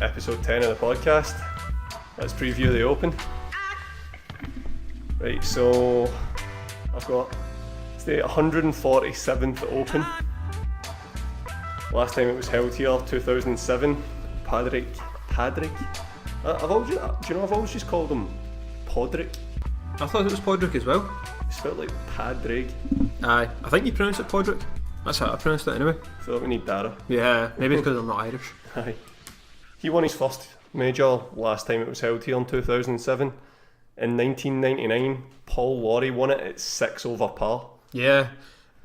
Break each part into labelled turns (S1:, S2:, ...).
S1: episode 10 of the podcast. Let's preview the Open. Right, so I've got it's the 147th Open. Last time it was held here, 2007. Padraig. I've always just called him Podrick.
S2: I thought it was Podrick as well.
S1: It's spelled like Padraig.
S2: Aye, I think you pronounce it Podrick. That's how I pronounced it anyway.
S1: I feel like we need Dara.
S2: Yeah, maybe it's because I'm not Irish.
S1: Aye. He won his first major last time it was held here in 2007. In 1999, Paul Lawrie won it at 6 over par.
S2: Yeah,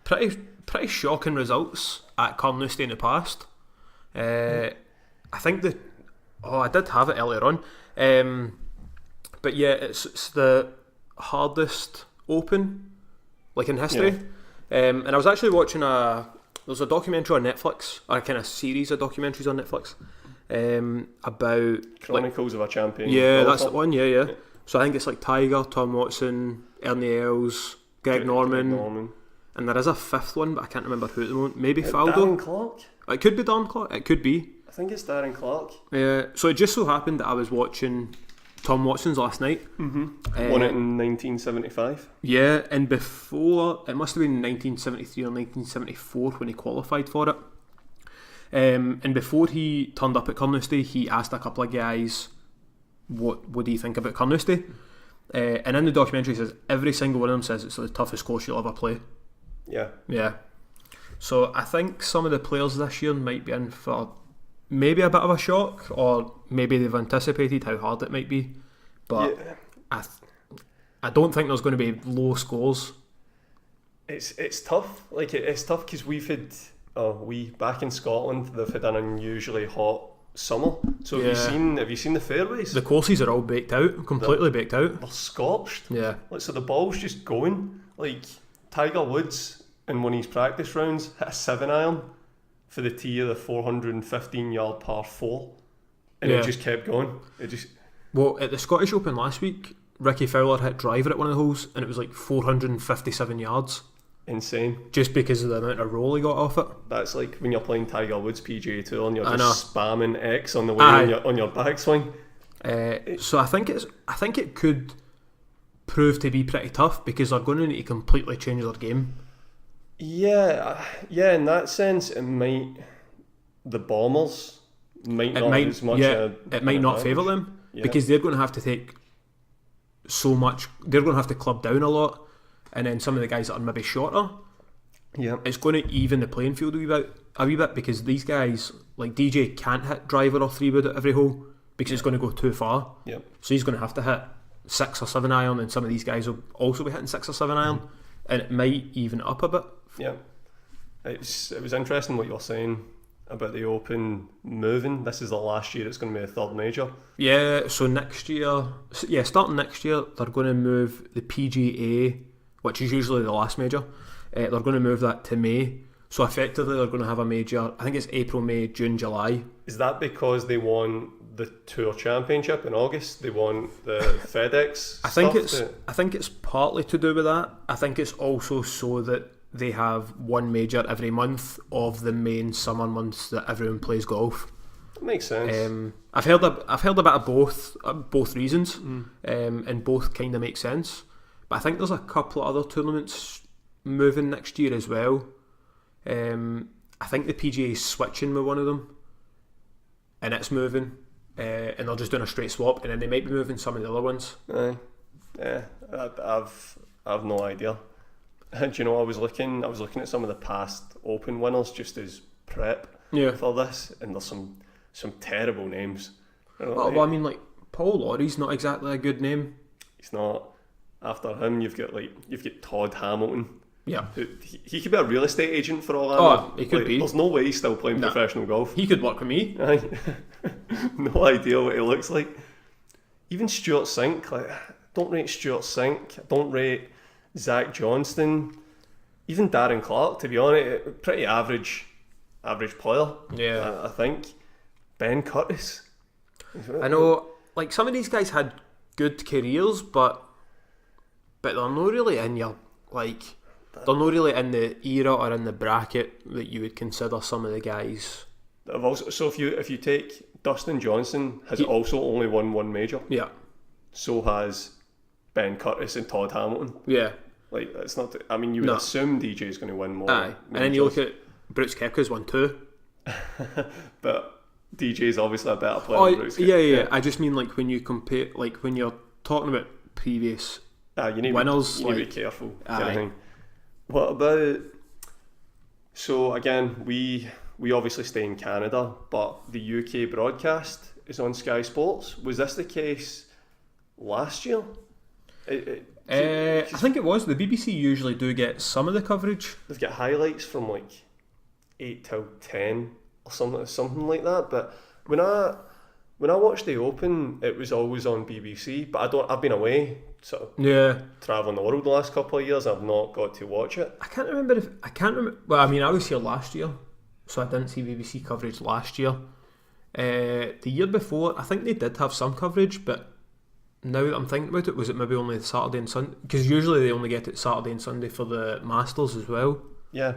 S2: pretty shocking results at Carnoustie in the past. I think I did have it earlier on. But yeah, it's the hardest Open, like in history. Yeah. And I was actually watching there's a documentary on Netflix, or a kind of series of documentaries on Netflix, about
S1: Chronicles of a Champion.
S2: Yeah, that's the one. Yeah. So I think it's like Tiger, Tom Watson, Ernie Els, Greg Norman, and there is a fifth one, but I can't remember who at the moment. Maybe Faldo.
S1: Darren Clark.
S2: It could be Darren Clark. It could be.
S1: I think it's Darren Clark.
S2: Yeah. So it just so happened that I was watching Tom Watson's last night.
S1: Mm-hmm. Won it in 1975.
S2: Yeah, and before, it must have been 1973 or 1974 when he qualified for it. And before he turned up at Carnoustie, he asked a couple of guys, what do you think about Carnoustie? And in the documentary, he says every single one of them says it's the toughest course you'll ever play. Yeah. So I think some of the players this year might be in for maybe a bit of a shock, or maybe they've anticipated how hard it might be, but yeah. I don't think there's going to be low scores.
S1: It's tough. Like it's tough because we back in Scotland, they've had an unusually hot summer. So have you seen the fairways?
S2: The courses are all baked out, completely baked out.
S1: They're scorched.
S2: Yeah.
S1: Like, so the ball's just going. Like Tiger Woods in one of his practice rounds hit a 7-iron for the tee of the 415-yard par 4, and it just kept going. Well,
S2: at the Scottish Open last week, Rickie Fowler hit driver at one of the holes, and it was like 457 yards.
S1: Insane.
S2: Just because of the amount of roll he got off it.
S1: That's like when you're playing Tiger Woods PGA Tour and you're just spamming X on the way on your backswing.
S2: So I think it could prove to be pretty tough because they're going to need to completely change their game.
S1: Yeah, in that sense, the Bombers might not have as much. Yeah,
S2: it might not favour them because they're going to have to take so much. They're going to have to club down a lot, and then some of the guys that are maybe shorter. Yeah, it's going to even the playing field a wee bit because these guys like DJ can't hit driver or 3-wood at every hole because it's going to go too far. Yeah, so he's going to have to hit 6 or 7 iron, and some of these guys will also be hitting 6 or 7 iron, and it might even up a bit.
S1: Yeah, it was interesting what you're saying about the Open moving. This is the last year it's going to be a third major. Yeah,
S2: so starting next year, they're going to move the PGA, which is usually the last major. They're going to move that to May. So effectively, they're going to have a major. I think it's April, May, June, July.
S1: Is that because they won the Tour Championship in August? They won the FedEx.
S2: I think it's partly to do with that. I think it's also so that they have one major every month of the main summer months that everyone plays golf.
S1: That makes sense.
S2: I've heard a bit of both reasons, and both kind of make sense. But I think there's a couple of other tournaments moving next year as well. I think the PGA is switching with one of them, and it's moving, and they're just doing a straight swap, and then they might be moving some of the other ones.
S1: I've no idea. Do you know, I was looking at some of the past Open winners just as prep for this, and there's some terrible names.
S2: Well, I mean, like Paul Lawrie's not exactly a good name.
S1: He's not. After him, you've got Todd Hamilton.
S2: Yeah,
S1: he could be a real estate agent for all I know.
S2: He could be.
S1: There's no way he's still playing professional golf.
S2: He could work with me.
S1: No idea what he looks like. Even Stuart Sink, don't rate Stuart Sink. Don't rate Zach Johnston, even Darren Clark, to be honest, pretty average player. Yeah, I think. Ben Curtis.
S2: I know, like some of these guys had good careers, but they're not really in your they're not really in the era or in the bracket that you would consider some of the guys.
S1: So if you take Dustin Johnson has also only won one major.
S2: Yeah.
S1: So has Ben Curtis and Todd Hamilton.
S2: Yeah.
S1: Like, it's not. I mean, you would assume DJ's going to win more.
S2: Aye. And then you look at Brooks Koepka's won 2.
S1: But DJ's obviously a better player than Brooks Koepka.
S2: Yeah. I just mean, like, when you compare, like, when you're talking about previous
S1: you need
S2: winners,
S1: you need to be careful. Kind of thing. What about? So again, we obviously stay in Canada, but the UK broadcast is on Sky Sports. Was this the case last year?
S2: I think it was. The BBC usually do get some of the coverage.
S1: They've got highlights from like 8 till 10 or something like that. But when I watched the Open, it was always on BBC. But I've been away, sort of travelling the world the last couple of years. I've not got to watch it.
S2: I can't remember. Well, I mean, I was here last year, so I didn't see BBC coverage last year. The year before, I think they did have some coverage, but now that I'm thinking about it, was it maybe only Saturday and Sunday? Because usually they only get it Saturday and Sunday for the Masters as well.
S1: Yeah,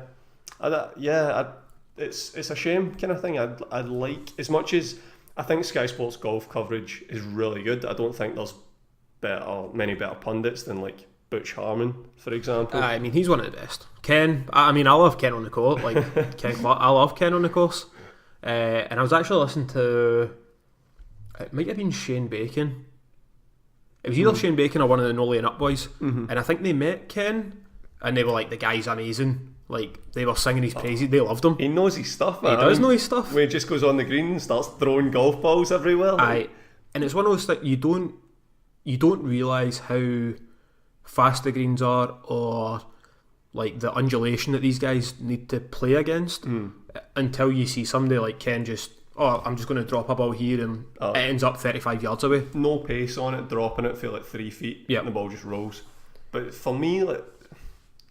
S1: it's a shame kind of thing. I'd like, as much as I think Sky Sports golf coverage is really good, I don't think there's many better pundits than like Butch Harmon, for example.
S2: I mean, he's one of the best. Ken, I mean, I love Ken on the course. Like Ken Clark, I love Ken on the course. And I was actually listening to, it might have been Shane Bacon. It was either Shane Bacon or one of the Nolly and Up boys, and I think they met Ken, and they were like, the guy's amazing. Like, they were singing his praises. They loved him.
S1: He knows his stuff, man.
S2: He does know his stuff.
S1: When he just goes on the green and starts throwing golf balls everywhere.
S2: Aye, and it's one of those that you don't realise how fast the greens are, or like the undulation that these guys need to play against, until you see somebody like Ken just, I'm just going to drop a ball here and it ends up 35 yards away.
S1: No pace on it, dropping it for like 3 feet, and the ball just rolls. But for me, like,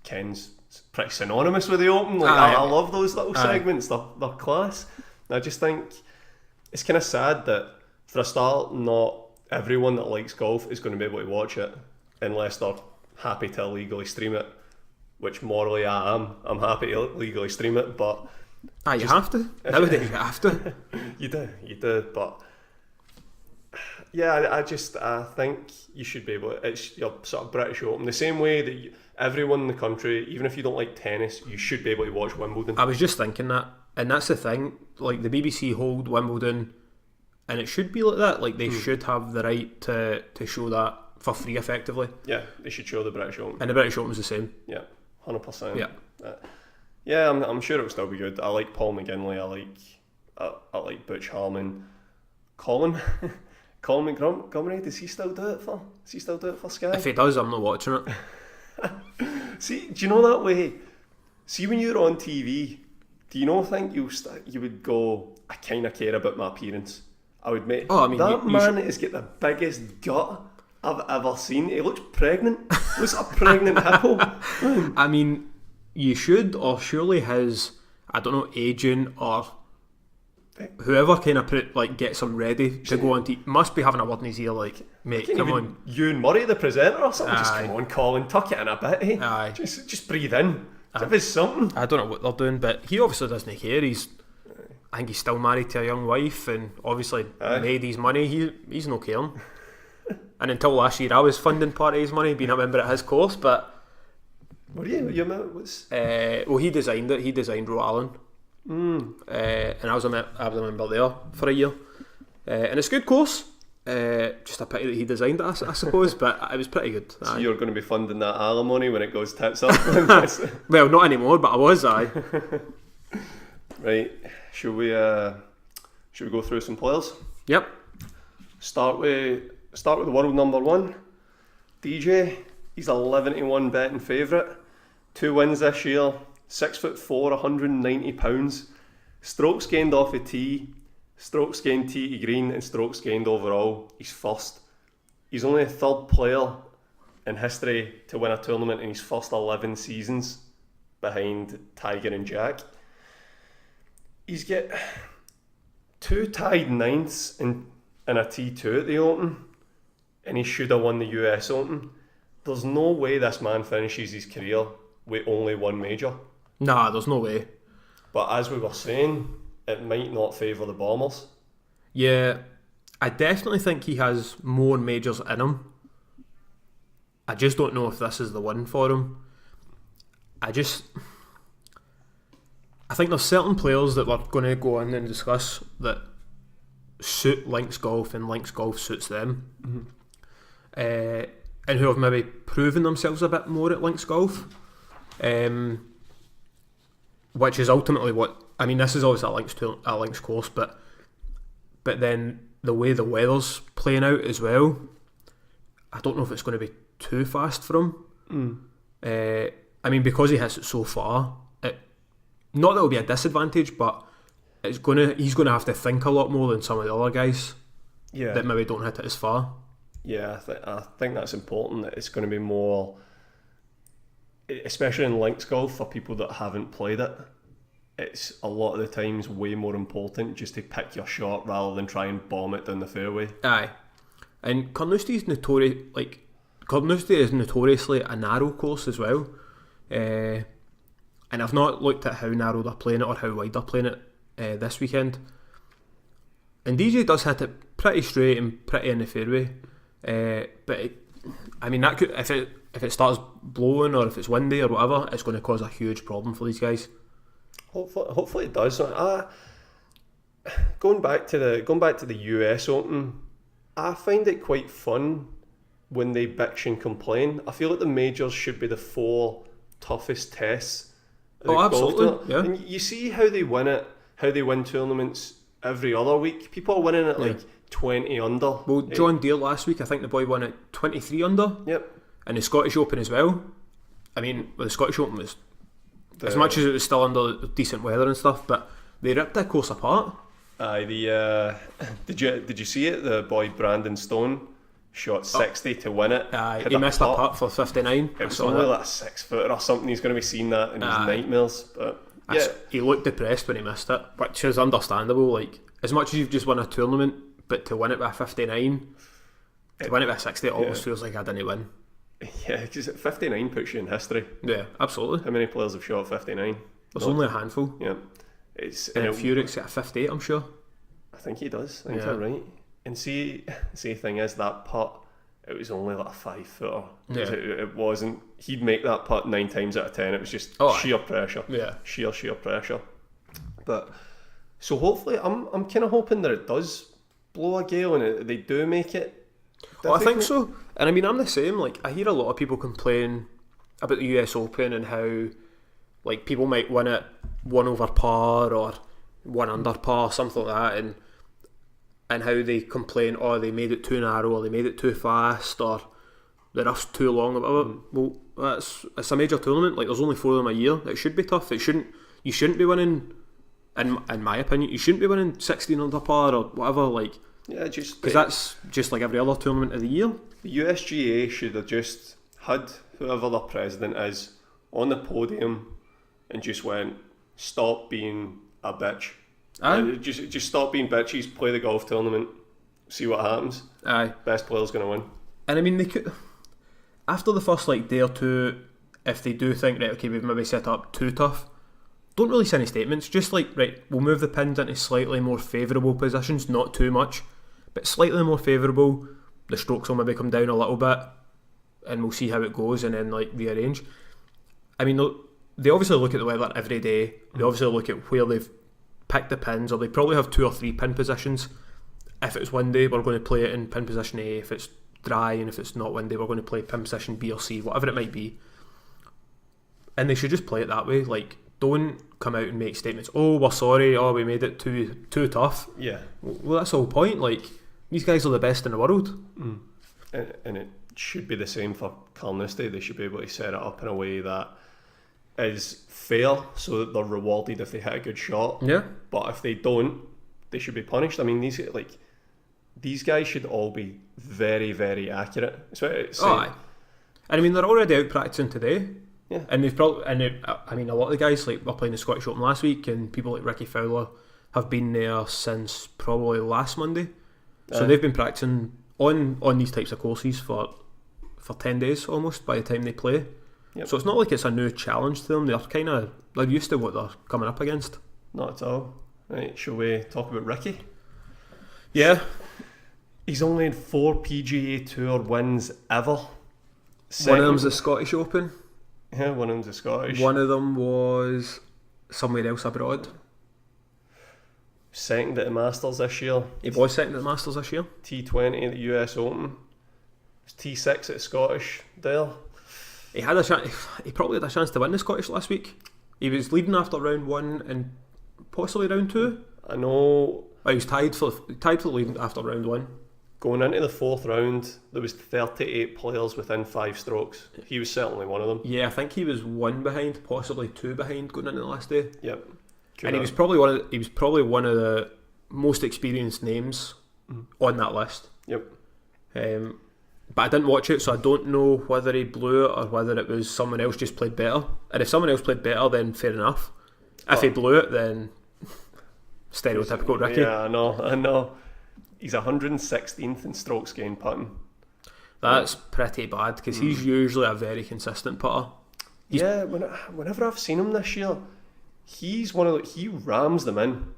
S1: Ken's pretty synonymous with the Open. Like, I love those little segments. They're class. And I just think it's kind of sad that, for a start, not everyone that likes golf is going to be able to watch it unless they're happy to illegally stream it, which morally I am. I'm happy to legally stream it, but
S2: you have to. Nowadays you have to.
S1: You do, but yeah, I think you should be able to, it's your sort of British Open, the same way that everyone in the country, even if you don't like tennis, you should be able to watch Wimbledon. I
S2: was just thinking that, and that's the thing, like the BBC hold Wimbledon, and it should be like that, like they should have the right to show that for free effectively.
S1: Yeah, they should show the British Open.
S2: And the British Open's the same.
S1: Yeah, 100%.
S2: Yeah.
S1: Yeah, I'm sure it'll still be good. I like Paul McGinley. I like Butch Harmon. Colin Montgomeries. Does he still do it for Sky?
S2: If he does, I'm not watching it.
S1: See, do you know that way? See, when you're on TV, do you not think you would go, I kind of care about my appearance? I would make.
S2: Oh, I mean,
S1: that man has got the biggest gut I've ever seen. He looks pregnant. Looks like a pregnant hippo.
S2: I mean, you should, or surely his, I don't know, agent or whoever kind of gets him ready to go on TV, must be having a word in his ear like, mate, come on.
S1: Ewan Murray, the presenter or something, just come on, Colin, tuck it in a bit, eh?
S2: Aye.
S1: Just breathe in. If it's something.
S2: I don't know what they're doing, but he obviously doesn't care. I think he's still married to a young wife and obviously made his money. He's no caring. And until last year I was funding part of his money, being a member at his course, but
S1: were you what's
S2: well, he designed it. He designed Rhode Island, and I was a member there for a year, and it's a good course. Just a pity that he designed it, I suppose, but it was pretty good.
S1: So you're going to be funding that alimony when it goes tits up?
S2: Well, not anymore, but I was.
S1: Right, should we go through some players?
S2: Yep. Start
S1: with the world number one, DJ. He's 11-1 betting favourite. 2 wins this year. 6'4", 190 pounds. Strokes gained off the tee, strokes gained tee to green, and strokes gained overall. He's first. He's only the third player in history to win a tournament in his first 11 seasons, behind Tiger and Jack. He's got 2 tied ninths in a T2 at the Open, and he should have won the US Open. There's no way this man finishes his career with only one major.
S2: Nah, there's no way.
S1: But as we were saying, it might not favour the Bombers.
S2: Yeah, I definitely think he has more majors in him. I just don't know if this is the one for him. I think there's certain players that we're going to go in and discuss that suit links golf and links golf suits them. And who have maybe proven themselves a bit more at links golf. Which is ultimately what... I mean, this is always a links course, but then the way the weather's playing out as well, I don't know if it's going to be too fast for him. I mean, because he hits it so far, not that it'll be a disadvantage, but he's going to have to think a lot more than some of the other guys that maybe don't hit it as far.
S1: Yeah, I think that's important, that it's going to be more, especially in links golf, for people that haven't played it. It's a lot of the times way more important just to pick your shot rather than try and bomb it down the fairway.
S2: Aye. And Carnoustie is notoriously a narrow course as well. And I've not looked at how narrow they're playing it or how wide they're playing it this weekend. And DJ does hit it pretty straight and pretty in the fairway. But that could, if it starts blowing or if it's windy or whatever, it's going to cause a huge problem for these guys.
S1: Hopefully it does. Going back to the US Open, I find it quite fun when they bitch and complain. I feel like the majors should be the 4 toughest tests.
S2: Absolutely. Yeah.
S1: And you see how they win it, how they win tournaments every other week. People are winning at like 20 under.
S2: Well, John Deere last week, I think the boy won at 23 under.
S1: Yep.
S2: And the Scottish Open as well. I mean, the Scottish Open was, as much as it was still under decent weather and stuff, but they ripped that course apart.
S1: Did you see it? The boy Brandon Stone shot 60 to win it.
S2: He missed a putt for 59.
S1: It was only like a 6-footer or something. He's going to be seeing that in his nightmares. But
S2: he looked depressed when he missed it, which is understandable. Like, as much as you've just won a tournament, but to win it by 59, to win it by 60, it almost feels like I didn't win.
S1: Yeah, because 59 puts you in history.
S2: Yeah, absolutely.
S1: How many players have shot 59?
S2: There's only a handful.
S1: Yeah.
S2: And Furyk's at a 58, I'm sure.
S1: I think he does. I think you're right. And see, the thing is, that putt, it was only like a 5-footer. Yeah. It wasn't. He'd make that putt 9 times out of 10. It was just sheer pressure. Yeah. Sheer pressure. But so hopefully, I'm kind of hoping that it does blow a gale and they do make it.
S2: I think so. And I mean, I'm the same. Like, I hear a lot of people complain about the US Open and how, like, people might win it 1 over par or 1 under par, something like that, and how they complain, they made it too narrow, or they made it too fast, or the rough's too long, or whatever. Well, it's a major tournament. Like, there's only 4 of them a year. It should be tough. You shouldn't be winning, in my opinion, you shouldn't be winning 16 under par or whatever. Like, yeah, because that's just like every other tournament of the year.
S1: The USGA should have just had whoever their president is on the podium and just went, stop being a bitch. Just stop being bitches, play the golf tournament, see what happens. Best player's going to win.
S2: And I mean, they could, after the first day or two, if they do think, right, okay, we've maybe set up too tough, don't release any statements. Just right, we'll move the pins into slightly more favourable positions, not too much, but slightly more favourable. The strokes will maybe come down a little bit, and we'll see how it goes, and then rearrange. I mean, they obviously look at the weather every day. They obviously look at where they've picked the pins, or they probably have 2 or 3 pin positions. If it's windy, we're going to play it in pin position A. If it's dry and if it's not windy, we're going to play pin position B or C, whatever it might be. And they should just play it that way. Like, don't come out and make statements, we're sorry, we made it too tough. Yeah. Well, that's the whole point. Like, these guys are the best in the world.
S1: And it should be the same for Carnoustie. They should be able to set it up in a way that is fair, so that they're rewarded if they hit a good shot. Yeah. But if they don't, they should be punished. I mean, these guys should all be very, very accurate.
S2: And I mean, they're already out practicing today. Yeah. And they've probably, I mean, a lot of the guys were playing the Scottish Open last week, and people like Rickie Fowler have been there since probably last Monday. So they've been practicing on these types of courses for 10 days almost by the time they play. Yep. So it's not like it's a new challenge to them. They're used to what they're coming up against.
S1: Not at all. Right, shall we talk about Rickie?
S2: Yeah.
S1: He's only had 4 PGA Tour wins ever.
S2: One of them's the Scottish Open.
S1: Yeah, one of them's the Scottish.
S2: One of them was somewhere else abroad.
S1: Second at the Masters this year.
S2: He was second at the Masters this year.
S1: T20 at the US Open. T6 at the Scottish there.
S2: He had a chance. He probably had a chance to win the Scottish last week. He was leading after round 1 and possibly round 2.
S1: I know.
S2: He was tied for the lead after round 1.
S1: Going into the 4th round, there was 38 players within 5 strokes. He was certainly one of them.
S2: Yeah, I think he was 1 behind, possibly 2 behind going into the last day.
S1: Yep.
S2: And he was probably one of the most experienced names on that list.
S1: Yep.
S2: But I didn't watch it, so I don't know whether he blew it or whether it was someone else just played better. And if someone else played better, then fair enough. If he blew it, then stereotypical Rickie.
S1: Yeah, I know. He's 116th in strokes gained putting.
S2: That's pretty bad because he's usually a very consistent putter.
S1: Whenever I've seen him this year, he's he rams them in.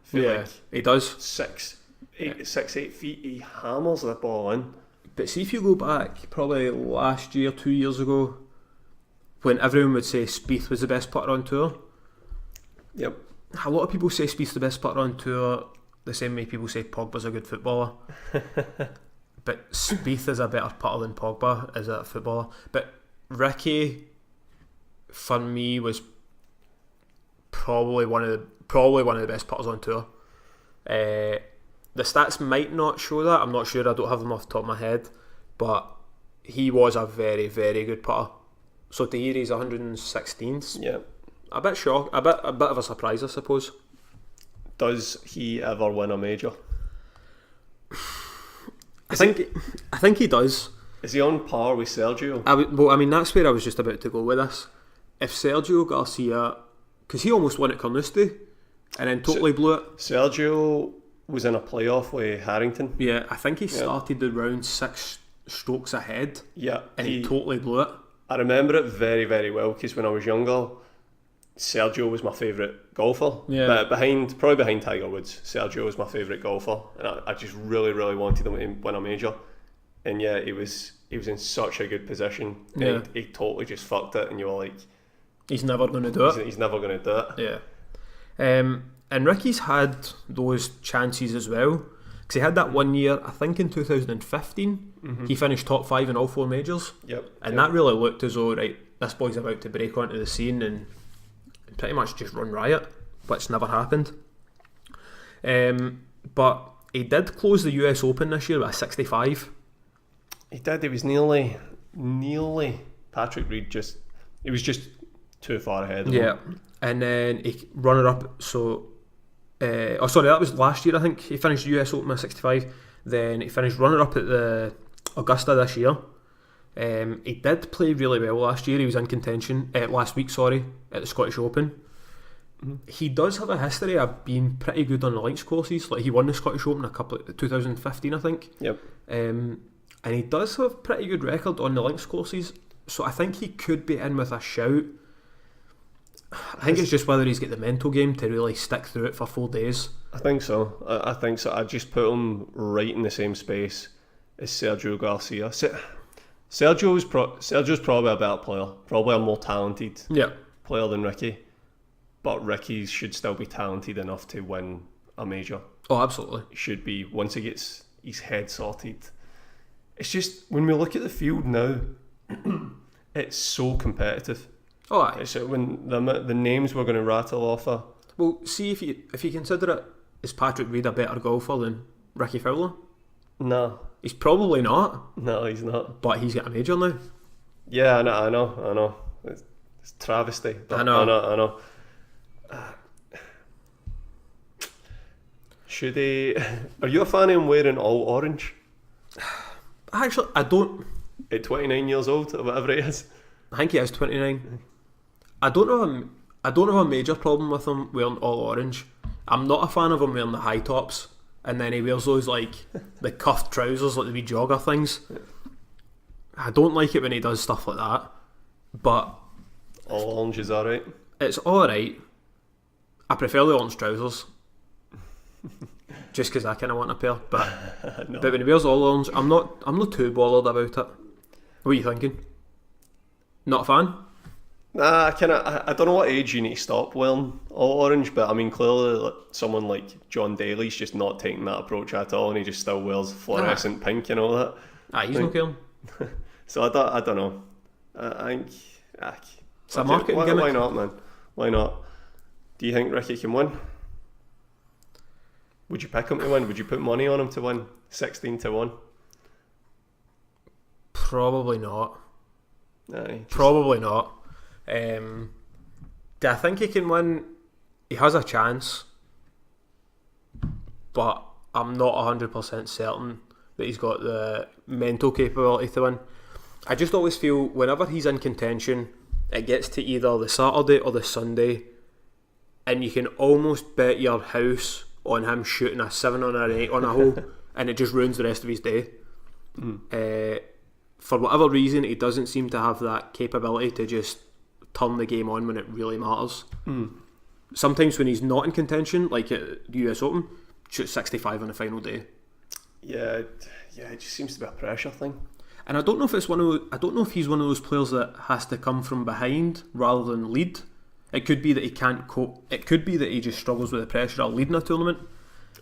S2: He does.
S1: 6, 8 feet. He hammers the ball in.
S2: But see, if you go back probably last year, 2 years ago, when everyone would say Spieth was the best putter on tour.
S1: Yep.
S2: A lot of people say Spieth's the best putter on tour, the same way people say Pogba's a good footballer. But Spieth is a better putter than Pogba is a footballer. But Rickie, for me, was probably one of the best putters on tour. The stats might not show that. I'm not sure. I don't have them off the top of my head. But he was a very, very good putter. So to hear he's 116th,
S1: yeah,
S2: a bit shocked. A bit of a surprise, I suppose.
S1: Does he ever win a major?
S2: I think he does.
S1: Is he on par with Sergio?
S2: That's where I was just about to go with this. If Sergio Garcia, because he almost won at Carnoustie and then totally blew it.
S1: Sergio was in a playoff with Harrington.
S2: Yeah, I think he started the round 6 strokes ahead.
S1: Yeah,
S2: and he totally blew it.
S1: I remember it very, very well because when I was younger, Sergio was my favourite golfer.
S2: Yeah.
S1: But probably behind Tiger Woods, Sergio was my favourite golfer, and I just really, really wanted him to win a major. And yeah, he was in such a good position.
S2: Yeah.
S1: He totally just fucked it, and you were like,
S2: he's never going to do it.
S1: He's never going to do it.
S2: Yeah. And Rickie's had those chances as well. Because he had that 1 year, I think in 2015, he finished top 5 in all 4 majors.
S1: Yep.
S2: And that really looked as though, right, this boy's about to break onto the scene and pretty much just run riot, which never happened. But he did close the US Open this year with a 65.
S1: He did. He was nearly Patrick Reed. He was just too far ahead of him.
S2: And then he runner-up, that was last year, I think. He finished the US Open with 65. Then he finished runner-up at the Augusta this year. He did play really well last year. He was in contention last week, at the Scottish Open. He does have a history of being pretty good on the links courses. Like he won the Scottish Open 2015, I think.
S1: Yep.
S2: And he does have a pretty good record on the links courses. So I think he could be in with a shout. I think it's just whether he's got the mental game to really stick through it for 4 days.
S1: I think so. I think so. I just put him right in the same space as Sergio Garcia. Sergio's probably a better player, probably a more talented player than Rickie, but Rickie should still be talented enough to win a major.
S2: Oh, absolutely.
S1: He should be, once he gets his head sorted. It's just, when we look at the field now, it's so competitive.
S2: Oh, aye.
S1: So when the names we're going to rattle off are...
S2: Well, see, if you consider it, is Patrick Reed a better golfer than Rickie Fowler?
S1: No.
S2: He's probably not.
S1: No, he's not.
S2: But he's got a major now.
S1: Yeah, I know. It's travesty.
S2: I know.
S1: Should he... Are you a fan of him wearing all orange?
S2: Actually, I don't...
S1: At 29 years old, or whatever it is.
S2: I think he is 29. I don't have a major problem with him wearing all orange. I'm not a fan of him wearing the high tops, and then he wears those like the cuffed trousers, like the wee jogger things. I don't like it when he does stuff like that. But
S1: all orange is alright. It's
S2: alright. I prefer the orange trousers. just because I kind of want a pair. But
S1: No.
S2: but when he wears all orange, I'm not too bothered about it. What are you thinking? Not a fan?
S1: Nah, I don't know what age you need to stop wearing all orange, but I mean, clearly like, someone like John Daly's just not taking that approach at all, and he just still wears fluorescent pink and all that.
S2: He's not caring.
S1: So I don't know. I think
S2: It's a marketing
S1: why
S2: gimmick.
S1: not, man? Why not? Do you think Rickie can win? Would you pick him to win? Would you put money on him to win? 16-1?
S2: Probably not.
S1: Aye,
S2: Probably not. Do I think he can win? He has a chance, but I'm not 100% certain that he's got the mental capability to win. I just always feel whenever he's in contention, it gets to either the Saturday or the Sunday, and you can almost bet your house on him shooting a 7 or an 8 on a hole, and it just ruins the rest of his day. For whatever reason, he doesn't seem to have that capability to just turn the game on when it really matters. Sometimes when he's not in contention, like at the US Open, shoots 65 on the final day.
S1: Yeah, it just seems to be a pressure thing.
S2: And I don't know if it's I don't know if he's one of those players that has to come from behind rather than lead. It could be that he can't cope. It could be that he just struggles with the pressure of leading a tournament.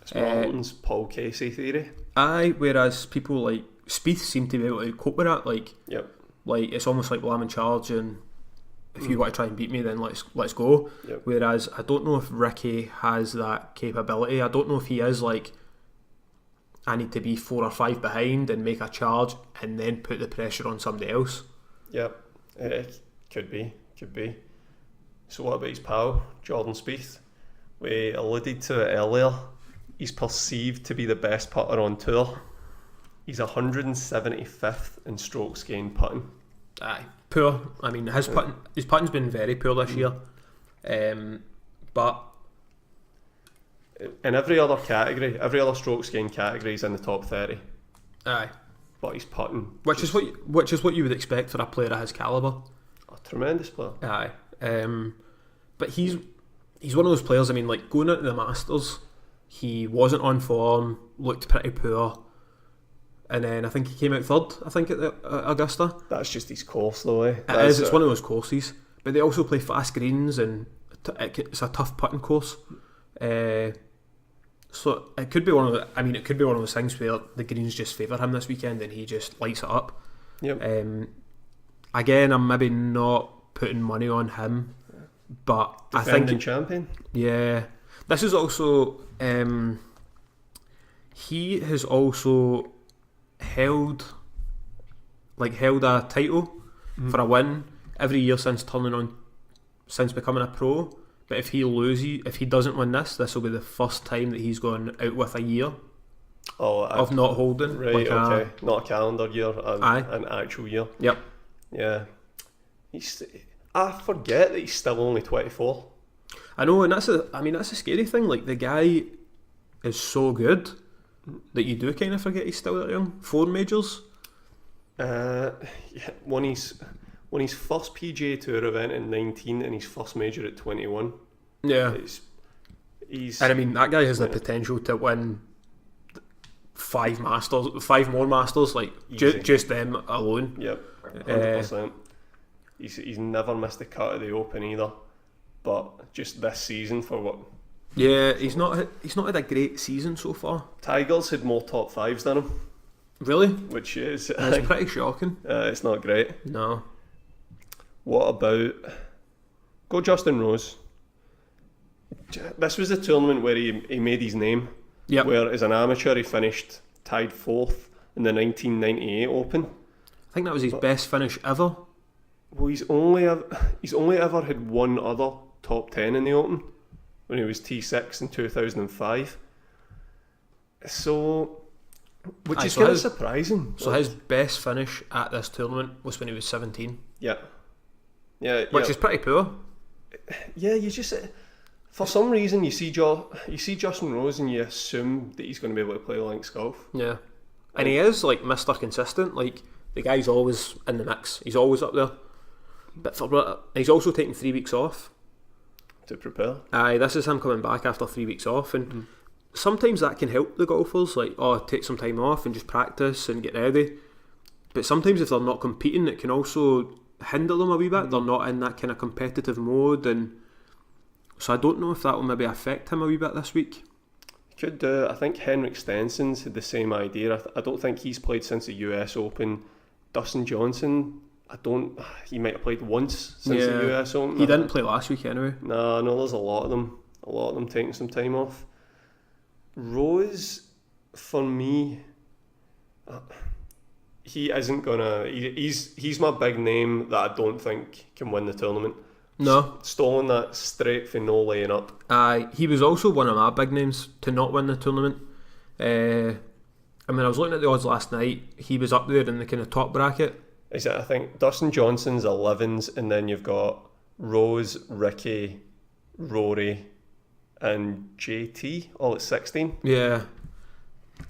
S1: It's Martin's Paul Casey theory.
S2: Whereas people like Spieth seem to be able to cope with that. Like it's almost like, well, I'm in charge, and if you want to try and beat me, then let's go.
S1: Yep.
S2: Whereas I don't know if Rickie has that capability. I don't know if he is like, I need to be 4 or 5 behind and make a charge and then put the pressure on somebody else.
S1: Yep, it could be. So what about his pal, Jordan Spieth? We alluded to it earlier. He's perceived to be the best putter on tour. He's 175th in strokes gained putting.
S2: Aye, poor. I mean, his putting's been very poor this year. But
S1: in every other category, every other strokes gained category is in the top 30.
S2: Aye,
S1: but he's putting,
S2: which is what you would expect for a player of his calibre.
S1: A tremendous player.
S2: Aye, but he's one of those players. I mean, like going into the Masters, he wasn't on form, looked pretty poor, and then I think he came out third. I think at Augusta.
S1: That's just his course, though.
S2: It's one of those courses, but they also play fast greens, and it's a tough putting course. So it could be one of those things where the greens just favour him this weekend, and he just lights it up.
S1: Yep.
S2: Again, I'm maybe not putting money on him, but
S1: Defending
S2: I think
S1: champion.
S2: Yeah, this is also he has also held a title for a win every year since becoming a pro. But if he doesn't win this will be the first time that he's gone out with a year of not holding.
S1: Right, okay. Not a calendar year, an actual year.
S2: Yep.
S1: Yeah. I forget that he's still only 24.
S2: I know, and that's a scary thing. Like, the guy is so good that you do kind of forget he's still that young. 4 majors.
S1: Won his first PGA Tour event at 19 and his first major at 21.
S2: Yeah.
S1: He's
S2: and I mean, that guy has the potential to win 5 more Masters, like just them alone.
S1: Yep, 100%. He's never missed a cut of the Open either, but just this season for what?
S2: Yeah, he's not had a great season so far.
S1: Tiger's had more top 5s than him.
S2: Really?
S1: Which is
S2: It's pretty shocking.
S1: It's not great.
S2: No.
S1: What about go Justin Rose? This was the tournament where he made his name.
S2: Yep.
S1: Where as an amateur he finished tied 4th in the 1998 Open.
S2: I think that was his best finish ever.
S1: Well, he's only ever had one other top 10 in the Open when he was T6 in 2005. So, which is kind of surprising.
S2: So his best finish at this tournament was when he was 17.
S1: Yeah.
S2: Which is pretty poor.
S1: Yeah, you just for some reason you see Justin Rose and you assume that he's going to be able to play links golf.
S2: Yeah, and he is like Mr. Consistent. Like, the guy's always in the mix. He's always up there. But he's also taken 3 weeks off
S1: to prepare.
S2: Aye, this is him coming back after 3 weeks off, and sometimes that can help the golfers, like, take some time off and just practice and get ready. But sometimes if they're not competing, it can also hinder them a wee bit. They're not in that kind of competitive mode, and so I don't know if that will maybe affect him a wee bit this week.
S1: Could do. I think Henrik Stenson's had the same idea. I don't think he's played since the US Open. Dustin Johnson, he might have played once since the US Open.
S2: He didn't play last week anyway.
S1: No, there's a lot of them taking some time off. Rose, for me, he isn't gonna. He's my big name that I don't think can win the tournament.
S2: No,
S1: Stolen that straight for no laying up.
S2: He was also one of my big names to not win the tournament. I was looking at the odds last night. He was up there in the kind of top bracket.
S1: Is it? I think Dustin Johnson's 11s, and then you've got Rose, Rickie, Rory, and JT all at 16.
S2: Yeah,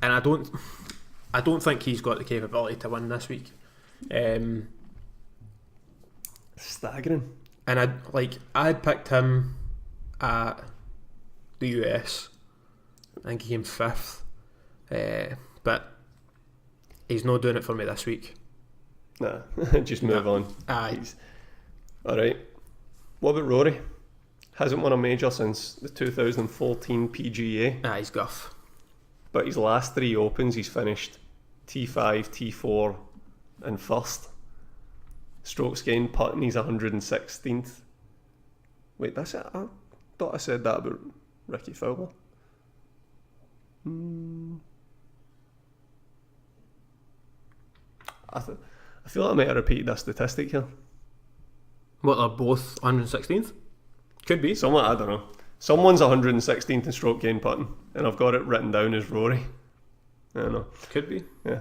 S2: and I don't think he's got the capability to win this week.
S1: Staggering.
S2: And I had picked him at the US. I think he came 5th, but he's not doing it for me this week.
S1: Nah, just move on. Alright, what about Rory? Hasn't won a major since the 2014 PGA.
S2: He's guff.
S1: But his last 3 Opens he's finished T5, T4 and 1st. Strokes gained putting, he's 116th. Wait, that's it? I thought I said that about Rickie Fowler. I feel like I might have repeated that statistic here.
S2: What, they're both 116th? Could be.
S1: I don't know. Someone's 116th in stroke gain putting, and I've got it written down as Rory. I don't know.
S2: Could be.
S1: Yeah.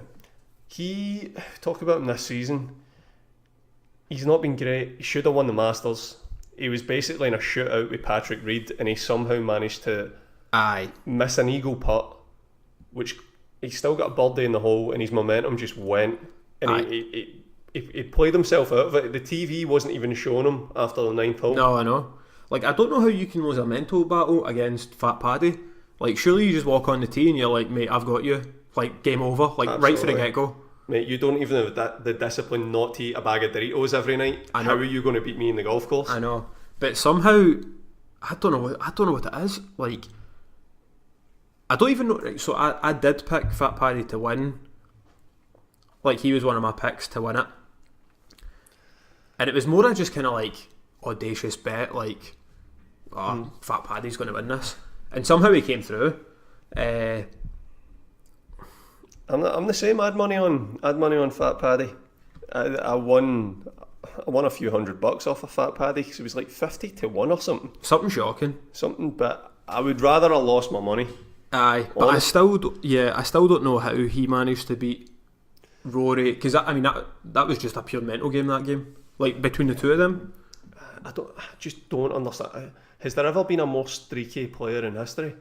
S1: Talk about him this season. He's not been great. He should have won the Masters. He was basically in a shootout with Patrick Reed, and he somehow managed to miss an eagle putt, which he still got a birdie in the hole, and his momentum just went. And he played himself out of it. The TV wasn't even showing him after the 9th hole.
S2: No, I know. Like, I don't know how you can lose a mental battle against Fat Paddy. Like, surely you just walk on the tee and you're like, mate, I've got you. Like, game over. Like, absolutely. Right from the get-go.
S1: Mate, you don't even have the discipline not to eat a bag of Doritos every night. How are you going to beat me in the golf course?
S2: I know. But somehow, I don't know what it is. Like, I don't even know. So I did pick Fat Paddy to win. Like, he was one of my picks to win it. And it was more of just kind of like audacious bet, like, Fat Paddy's going to win this. And somehow he came through.
S1: I'm the same. I had money on Fat Paddy. I won a few $100 off of Fat Paddy because it was like 50 to 1 or something.
S2: Something shocking.
S1: But I would rather have lost my money.
S2: Aye, but I still don't know how he managed to beat Rory, because that was just a pure mental game, that game. Like, between the two of them.
S1: I just don't understand. Has there ever been a more streaky player in history?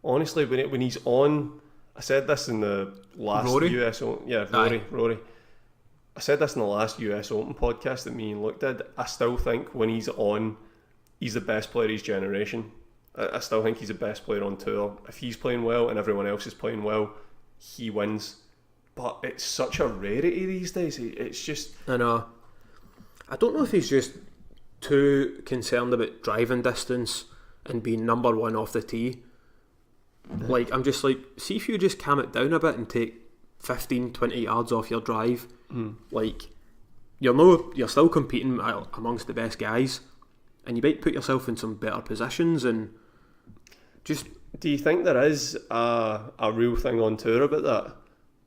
S1: Honestly, when he's on, I said this in the last US Open. Yeah, Rory. I said this in the last US Open podcast that me and Luke did. I still think when he's on, he's the best player of his generation. I still think he's the best player on tour. If he's playing well and everyone else is playing well, he wins. But it's such a rarity these days. It's just...
S2: I know. I don't know if he's just too concerned about driving distance and being number one off the tee. Like, I'm just like, see if you just calm it down a bit and take 15, 20 yards off your drive. Like, you're still competing amongst the best guys, and you might put yourself in some better positions. And just...
S1: Do you think there is a real thing on tour about that,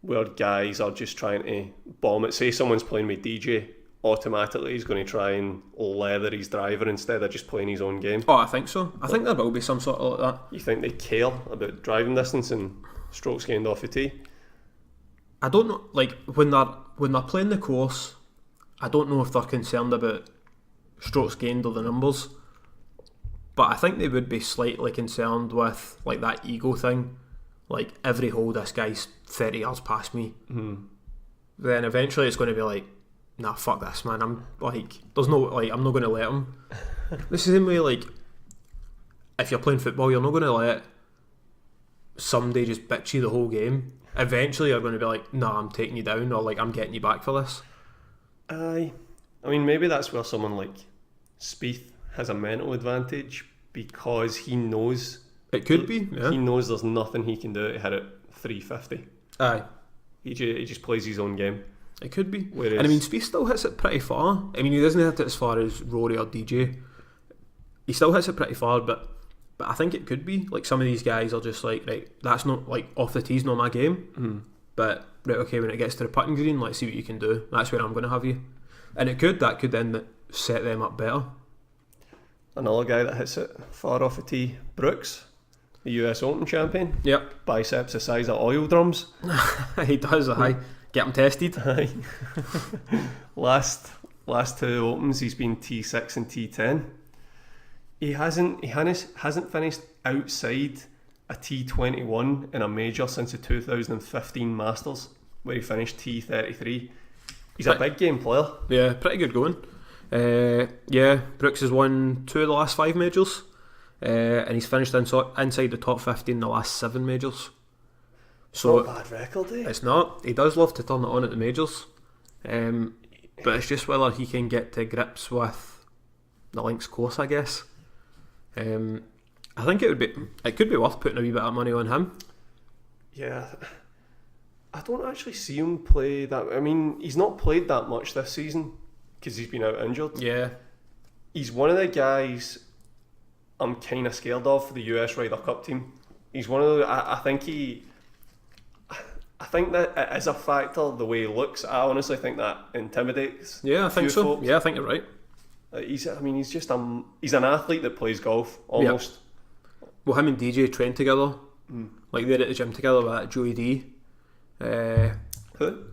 S1: where guys are just trying to bomb it? Say someone's playing with DJ, automatically he's going to try and leather his driver instead of just playing his own game.
S2: Oh, I think so. I think there will be some sort of like that.
S1: You think they care about driving distance and strokes gained off the tee?
S2: I don't know. Like, when they're playing the course, I don't know if they're concerned about strokes gained or the numbers, but I think they would be slightly concerned with like that ego thing. Like, every hole this guy's 30 yards past me. Then eventually it's going to be like, nah, fuck this, man. I'm like, there's no, like, I'm not going to let him. This is the same way, like, if you're playing football, you're not going to let somebody just bitch you the whole game, eventually you're going to be like, nah, I'm taking you down, or like, I'm getting you back for this.
S1: Aye. I mean, maybe that's where someone like Spieth has a mental advantage, because he knows...
S2: It could be, yeah.
S1: He knows there's nothing he can do to hit it 350.
S2: Aye.
S1: He just plays his own game.
S2: It could be.
S1: Whereas,
S2: and I mean, Spieth still hits it pretty far. I mean, he doesn't hit it as far as Rory or DJ. He still hits it pretty far, but I think it could be. Like, some of these guys are just like, right, that's not, like, off the tee's not my game. But, right, okay, when it gets to the putting green, let's see what you can do. That's where I'm going to have you. And that could then set them up better.
S1: Another guy that hits it far off the tee, Brooks, the US Open champion.
S2: Yep.
S1: Biceps the size of oil drums.
S2: He does, aye. Get him tested.
S1: Aye. last two Opens, he's been T6 and T10. He hasn't finished outside a T21 in a major since the 2015 Masters, where he finished T33. He's a big game player.
S2: Yeah, pretty good going. Brooks has won 2 of the last 5 majors, and he's finished inside the top 50 in the last 7 majors. So
S1: not a bad record, eh?
S2: It's not. He does love to turn it on at the majors, but it's just whether he can get to grips with the links course, I guess. I think it could be worth putting a wee bit of money on him.
S1: Yeah, I don't actually see him play that. I mean, he's not played that much this season because he's been out injured.
S2: Yeah,
S1: he's one of the guys I'm kind of scared of for the US Ryder Cup team. He's one of the. I think that it is a factor, the way he looks. I honestly think that intimidates.
S2: Yeah, I think so.
S1: Folks.
S2: Yeah, I think you're right.
S1: He's an athlete that plays golf almost.
S2: Yep. Well, him and DJ train together. Like, they're at the gym together with that Joey D.
S1: Who?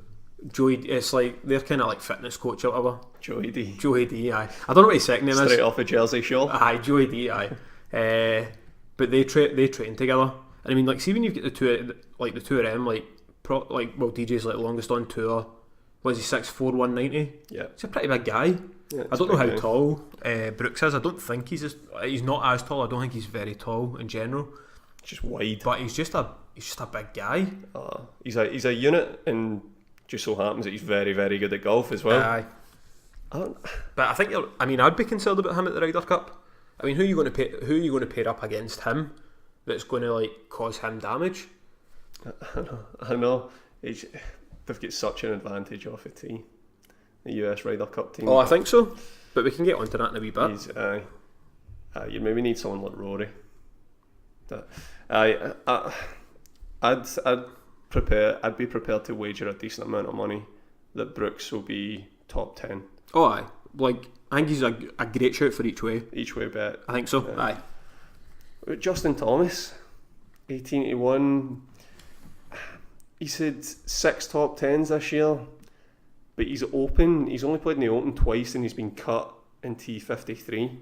S2: Joey. It's like they're kind of like fitness coach or whatever.
S1: Joey D.
S2: Joey D. Aye. I don't know what his second name is.
S1: Straight off a Jersey Shore.
S2: Aye, Joey D. Aye. But they train together. And I mean, like, see when you get the two of them, like DJ's like longest on tour. Was he 6'4", 190?
S1: Yeah. He's
S2: a pretty big guy.
S1: Yeah,
S2: I don't know how tall Brooks is. I don't think he's not as tall. I don't think he's very tall in general.
S1: Just wide.
S2: But he's just a big guy.
S1: He's a unit, and just so happens that he's very, very good at golf as well.
S2: Aye. But I think I'd be concerned about him at the Ryder Cup. I mean, who are you going to pair up against him that's going to like cause him damage?
S1: I know. They've got such an advantage off the tee, the US Ryder Cup team.
S2: Oh, I think so. But we can get onto that in a wee bit.
S1: You maybe need someone like Rory. I'd be prepared to wager a decent amount of money that Brooks will be top 10.
S2: Oh, aye. Like, I think he's a great shout for each way.
S1: Each way bet.
S2: I think so. Aye.
S1: Justin Thomas, 1881. He's had 6 top 10s this year, but he's open. He's only played in the Open twice, and he's been cut in T53.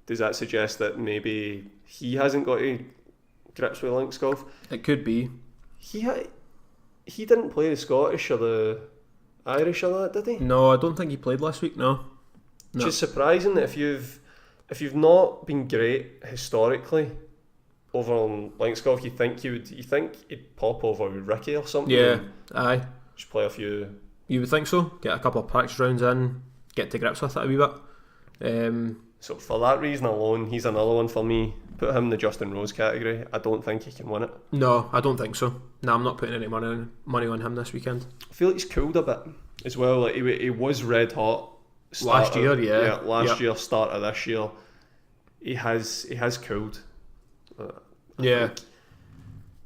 S1: Does that suggest that maybe he hasn't got to grips with links golf?
S2: It could be.
S1: He didn't play the Scottish or the Irish or that, did he?
S2: No, I don't think he played last week. No.
S1: Which is surprising that if you've not been great historically over on links golf, you think he'd pop over with Rickie or something.
S2: Yeah, aye.
S1: Just play a few.
S2: You would think so. Get a couple of practice rounds in, get to grips with it a wee bit.
S1: So for that reason alone, he's another one for me. Put him in the Justin Rose category. I don't think he can win it.
S2: No, I don't think so. No, I'm not putting any money on him this weekend.
S1: I feel like he's cooled a bit as well. Like he was red hot
S2: last year, yeah.
S1: Last year, start of this year, he has cooled.
S2: Yeah.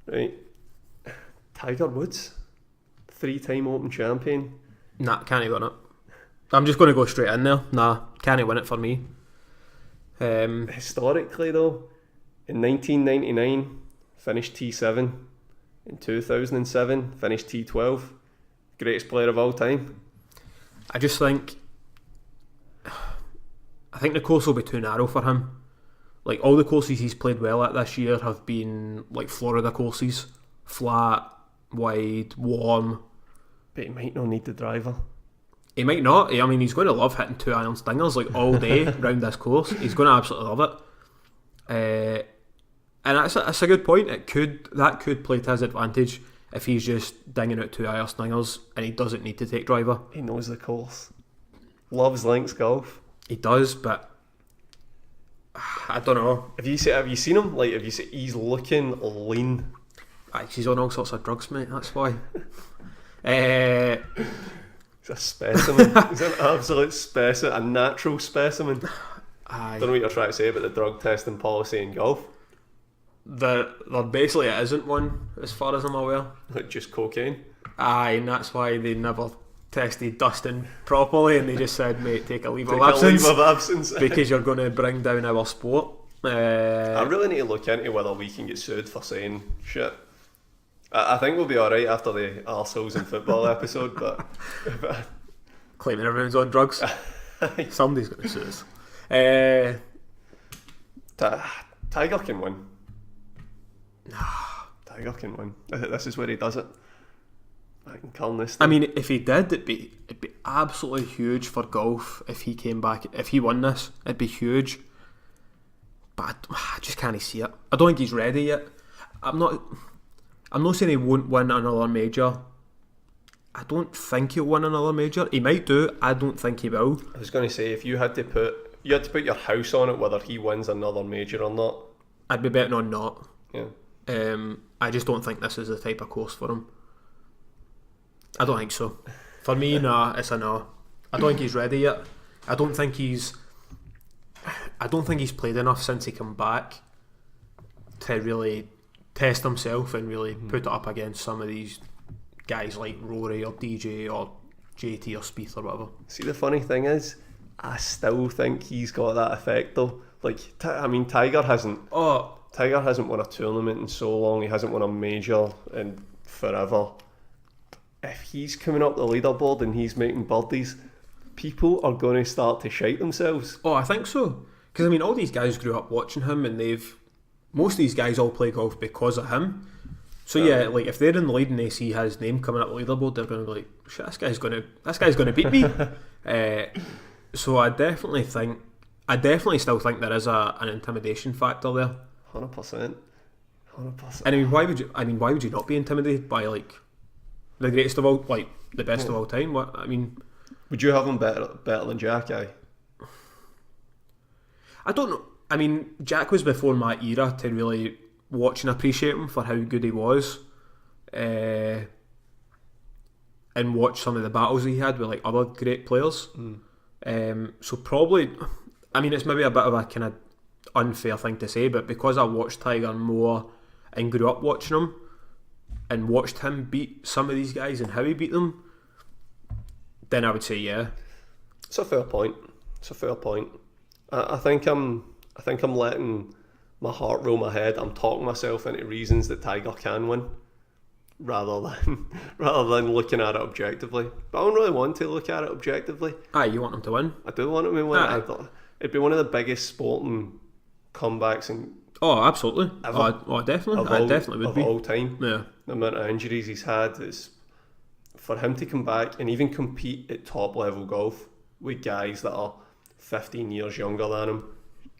S1: Right. Tiger Woods, 3-time Open champion.
S2: Nah, can't he win it? I'm just going to go straight in there. Nah, can't he win it for me?
S1: Historically though, in 1999 finished T7, in 2007 finished T12, greatest player of all time.
S2: I think the course will be too narrow for him. Like, all the courses he's played well at this year have been like Florida courses, flat, wide, warm.
S1: But he might not need the driver.
S2: He might not. I mean, he's going to love hitting 2-iron stingers like all day round this course. He's going to absolutely love it. And that's a good point. That could play to his advantage if he's just dinging out 2 iron slingers and he doesn't need to take driver.
S1: He knows the course. Loves links golf.
S2: He does, but I don't know.
S1: Have you seen him? Like, he's looking lean.
S2: He's on all sorts of drugs, mate. That's why.
S1: He's a specimen. He's an absolute specimen, a natural specimen. Don't know what you're trying to say about the drug testing policy in golf.
S2: There basically isn't one, as far as I'm aware.
S1: Like just cocaine.
S2: And that's why they never tested Dustin properly, and they just said, mate, take a leave of
S1: absence
S2: because you're going to bring down our sport.
S1: I really need to look into whether we can get sued for saying shit. I think we'll be alright after the arseholes in football episode, but
S2: claiming everyone's on drugs. Somebody's going to sue us.
S1: Tiger can win. Tiger can win. This is where he does it. Back in Carnoustie.
S2: I mean, if he did, it'd be absolutely huge for golf. If he came back, if he won this, it'd be huge. But I just can't see it. I don't think he's ready yet. I'm not saying he won't win another major. I don't think he'll win another major. He might do. I don't think he will.
S1: I was going to say, if you had to put your house on it, whether he wins another major or not,
S2: I'd be betting on not.
S1: Yeah.
S2: I just don't think this is the type of course for him. I don't think so. For me, nah, it's a no. I don't think he's ready yet. I don't think he's played enough since he come back to really test himself and really put it up against some of these guys like Rory or DJ or JT or Spieth or whatever.
S1: See, the funny thing is, I still think he's got that effect though. Like, Tiger hasn't won a tournament in so long. He hasn't won a major in forever. If he's coming up the leaderboard and he's making birdies, people are going to start to shite themselves.
S2: Oh, I think so. Because, I mean, all these guys grew up watching him, and most of these guys all play golf because of him. So yeah, like if they're in the lead and they see his name coming up the leaderboard, they're going to be like, shit, this guy's going to beat me. So I definitely still think there is an intimidation factor there.
S1: 100%.
S2: And I mean, why would you not be intimidated by like the greatest of all, like the best of all time? What I mean,
S1: would you have him better than Jack?
S2: I don't know. I mean, Jack was before my era to really watch and appreciate him for how good he was, and watch some of the battles he had with like other great players. So probably, I mean, it's maybe a bit of a kind of unfair thing to say, but because I watched Tiger more and grew up watching him and watched him beat some of these guys and how he beat them, then I would say yeah.
S1: It's a fair point. I think I'm letting my heart rule my head. I'm talking myself into reasons that Tiger can win, rather than looking at it objectively. But I don't really want to look at it objectively.
S2: You want him to win?
S1: I do want him to win. I thought it'd be one of the biggest sporting comebacks in.
S2: Oh, absolutely. Definitely would be.
S1: Of all time.
S2: Yeah.
S1: The amount of injuries he's had is for him to come back and even compete at top level golf with guys that are 15 years younger than him,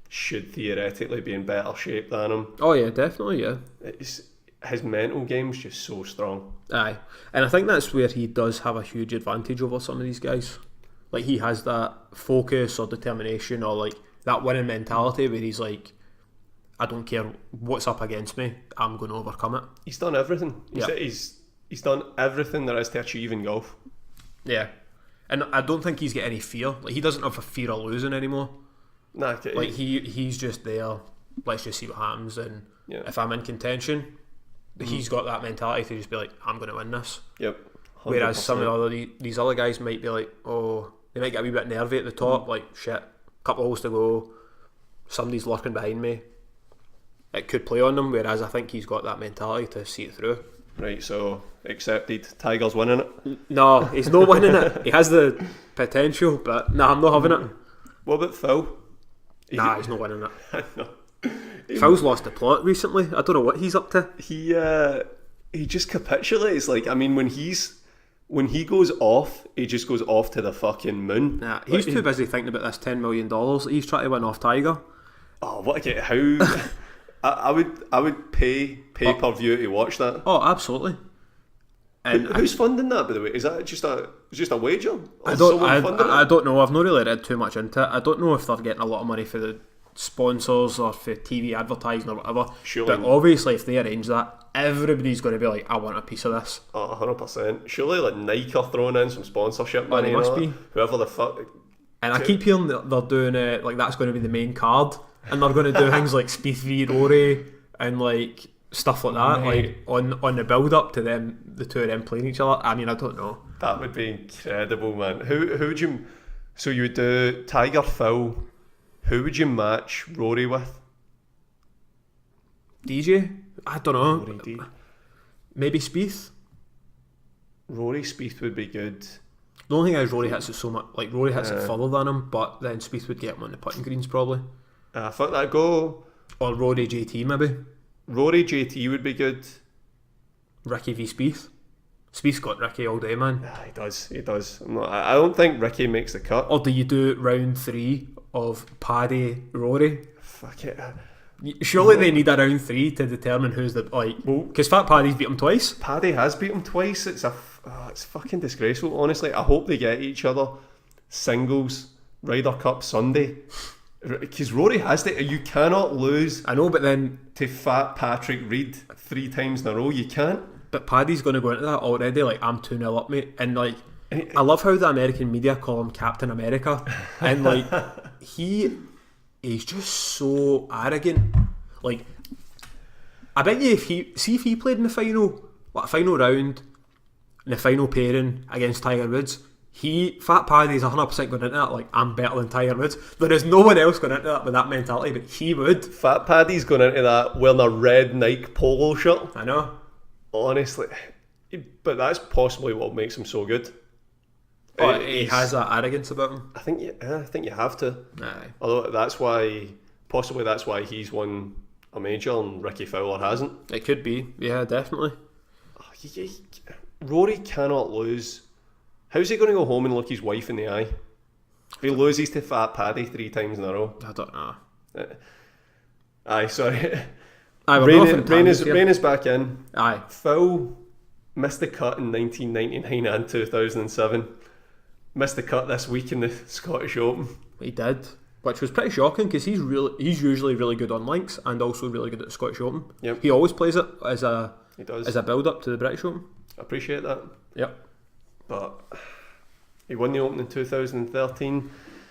S1: should theoretically be in better shape than him.
S2: Oh yeah, definitely, yeah.
S1: His mental game's just so strong.
S2: Aye. And I think that's where he does have a huge advantage over some of these guys. Like, he has that focus or determination or like that winning mentality where he's like, I don't care what's up against me, I'm going to overcome it.
S1: He's done everything. He's done everything there is to achieve in golf.
S2: Yeah. And I don't think he's got any fear. Like, he doesn't have a fear of losing anymore.
S1: Nah,
S2: like he's just there. Let's just see what happens. And if I'm in contention, he's got that mentality to just be like, I'm going to win this.
S1: Yep. 100%.
S2: Whereas some of these other guys might be like, they might get a wee bit nervy at the top. Like, shit, couple holes to go. Somebody's lurking behind me. It could play on them. Whereas I think he's got that mentality to see it through.
S1: Right, so accepted. Tiger's winning it.
S2: No, he's not winning it. He has the potential, but I'm not having it.
S1: What about Phil?
S2: He's not winning it. No. Phil's lost the plot recently. I don't know what he's up to.
S1: He just capitulates. Like, I mean, when he goes off, he just goes off to the fucking moon.
S2: Nah, he's too busy thinking about this $10 million he's trying to win off Tiger.
S1: Oh, what? How? I would pay pay-per-view to watch that.
S2: Oh, absolutely. And
S1: Who's funding that, by the way? Is that just a wager?
S2: I don't know. I've not really read too much into it. I don't know if they're getting a lot of money for the sponsors or for TV advertising or whatever.
S1: Surely.
S2: But obviously, if they arrange that, everybody's going to be like, I want a piece of this.
S1: Oh, 100%. Surely, like Nike are throwing in some sponsorship money.
S2: They must be.
S1: Whoever the fuck.
S2: And I keep hearing that they're doing it like that's going to be the main card, and they're going to do things like Spieth v Rory and like stuff like that, like on the build up to them, the two of them playing each other. I mean, I don't know.
S1: That would be incredible, man. Who would you? So you would do Tiger, Phil. Who would you match Rory with?
S2: DJ? I don't know.
S1: Rory D.
S2: Maybe Spieth.
S1: Rory Spieth would be good.
S2: The only thing is Rory hits it so much. Like Rory hits it further than him, but then Spieth would get him on the putting greens probably.
S1: Fuck that, go.
S2: Or Rory JT maybe.
S1: Rory JT would be good.
S2: Rickie v Spieth. Spieth's got Rickie all day, man.
S1: He does. I don't think Rickie makes the cut.
S2: Or do you do round 3 of Paddy Rory?
S1: Fuck it.
S2: Surely they need a round 3 to determine who's the because Fat Paddy's beat him twice.
S1: Paddy has beat him twice. It's fucking disgraceful. Honestly, I hope they get each other singles Ryder Cup Sunday. Because Rory has to. You cannot lose.
S2: I know, but then
S1: to Fat Patrick Reed 3 times in a row, you can't.
S2: But Paddy's going to go into that already. Like, I'm 2-0 up, mate. And like, I love how the American media call him Captain America, and like he's just so arrogant. Like, I bet you if he played in the final round, in the final pairing against Tiger Woods, Fat Paddy's 100% going into that like, I'm better than Tiger Woods. There is no one else going into that with that mentality, but he would.
S1: Fat Paddy's going into that wearing a red Nike polo shirt.
S2: I know.
S1: Honestly, but that's possibly what makes him so good.
S2: Oh, he has that arrogance about him.
S1: I think you have to.
S2: Aye.
S1: Although that's why he's won a major and Rickie Fowler hasn't.
S2: It could be, yeah, definitely.
S1: Rory cannot lose. How's he going to go home and look his wife in the eye if he loses to Fat Paddy 3 times in a row?
S2: I don't know.
S1: Aye, sorry.
S2: Rain
S1: is back in.
S2: Aye.
S1: Phil missed the cut in 1999 and 2007. Missed the cut this week in the Scottish Open.
S2: He did, which was pretty shocking because he's usually really good on links and also really good at the Scottish Open.
S1: Yep.
S2: He always plays it as a build up to the British Open.
S1: I appreciate that.
S2: Yep.
S1: But he won the Open in 2013,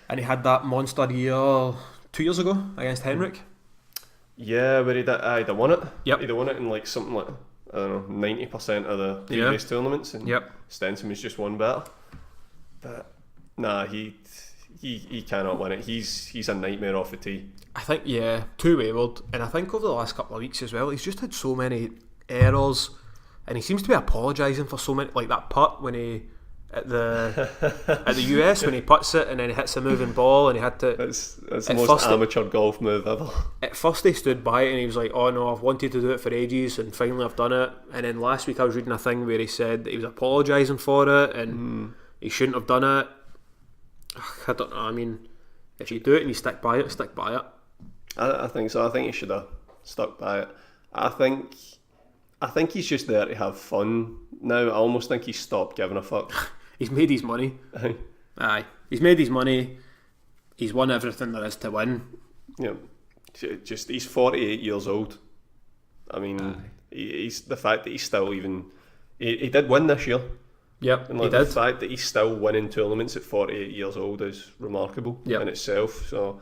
S2: and he had that monster year 2 years ago against Henrik.
S1: Yeah, where he'd won it.
S2: Yep.
S1: He'd won it in like something like, I don't know, 90% of the previous tournaments, and Stenson was just one better. But nah, he cannot win it. He's a nightmare off the tee. I
S2: think too wayward, and I think over the last couple of weeks as well, he's just had so many errors, and he seems to be apologising for so many, like that putt when he at the US when he puts it and then he hits a moving ball and he had to.
S1: That's the most amateur golf move ever.
S2: At first he stood by it and he was like, "Oh no, I've wanted to do it for ages and finally I've done it." And then last week I was reading a thing where he said that he was apologising for it and he shouldn't have done it. I don't know. I mean, if you do it and you stick by it, stick by it.
S1: I think so. I think he should have stuck by it. I think he's just there to have fun now. I almost think he's stopped giving a fuck.
S2: He's made his money. Aye. He's made his money. He's won everything there is to win.
S1: Yeah. Just, he's 48 years old. I mean, he's the fact that he's still even... He did win this year.
S2: Yep,
S1: and like, the fact that he's still winning tournaments at 48 years old is remarkable in itself. So,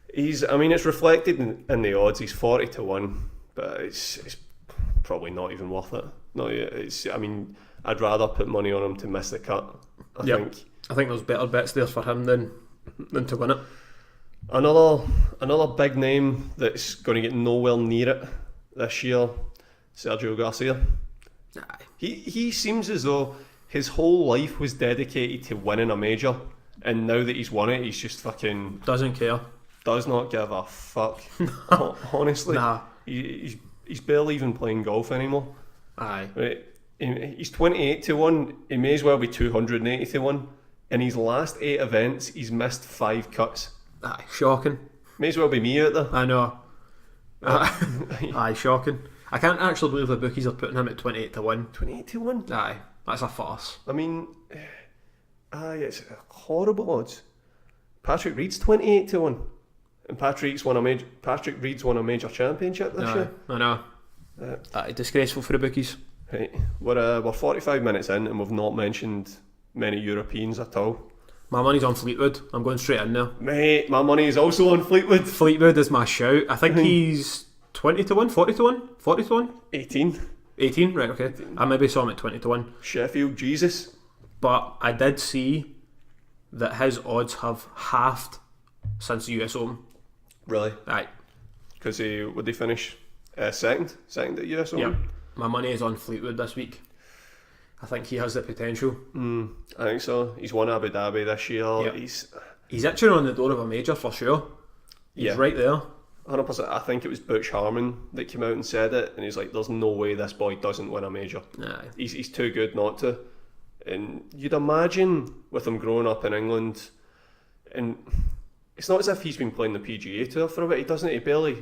S1: it's reflected in the odds. He's 40 to 1, but it's probably not even worth it. No, I'd rather put money on him to miss the cut. I think
S2: there's better bets there for him than to win it.
S1: Another big name that's going to get nowhere near it this year, Sergio Garcia. He seems as though his whole life was dedicated to winning a major, and now that he's won it, he's just fucking
S2: doesn't care.
S1: Does not give a fuck. Honestly,
S2: nah.
S1: He's barely even playing golf anymore.
S2: Aye.
S1: Right? He's 28 to 1. He may as well be 280 to 1. In his last 8 events, he's missed 5 cuts.
S2: Aye, shocking.
S1: May as well be me out there.
S2: I know. Aye, shocking. I can't actually believe the bookies are putting him at 28 to 1.
S1: 28 to 1?
S2: Aye, that's a farce.
S1: I mean, it's horrible odds. Patrick Reed's 28 to 1. And Patrick Reed's won a major championship this year.
S2: I know. Disgraceful for the bookies.
S1: Right, we're 45 minutes in and we've not mentioned many Europeans at all.
S2: My money's on Fleetwood. I'm going straight in there.
S1: Mate, my money is also on Fleetwood.
S2: Fleetwood is my shout. I think he's 20 to 1, 40 to 1, 40 to 1?
S1: 18.
S2: 18, right, okay. 18. I maybe saw him at 20 to 1.
S1: Sheffield, Jesus.
S2: But I did see that his odds have halved since the US Open.
S1: Really?
S2: Aye.
S1: Because would they finish second at US Open?
S2: Yeah. My money is on Fleetwood this week. I think he has the potential.
S1: I think so. He's won Abu Dhabi this year.
S2: Yep.
S1: He's
S2: itching on the door of a major for sure. He's right there.
S1: 100%. I think it was Butch Harmon that came out and said it, and he's like, "There's no way this boy doesn't win a major.
S2: Aye.
S1: He's too good not to." And you'd imagine with him growing up in England, and it's not as if he's been playing the PGA Tour for a bit. He doesn't. He barely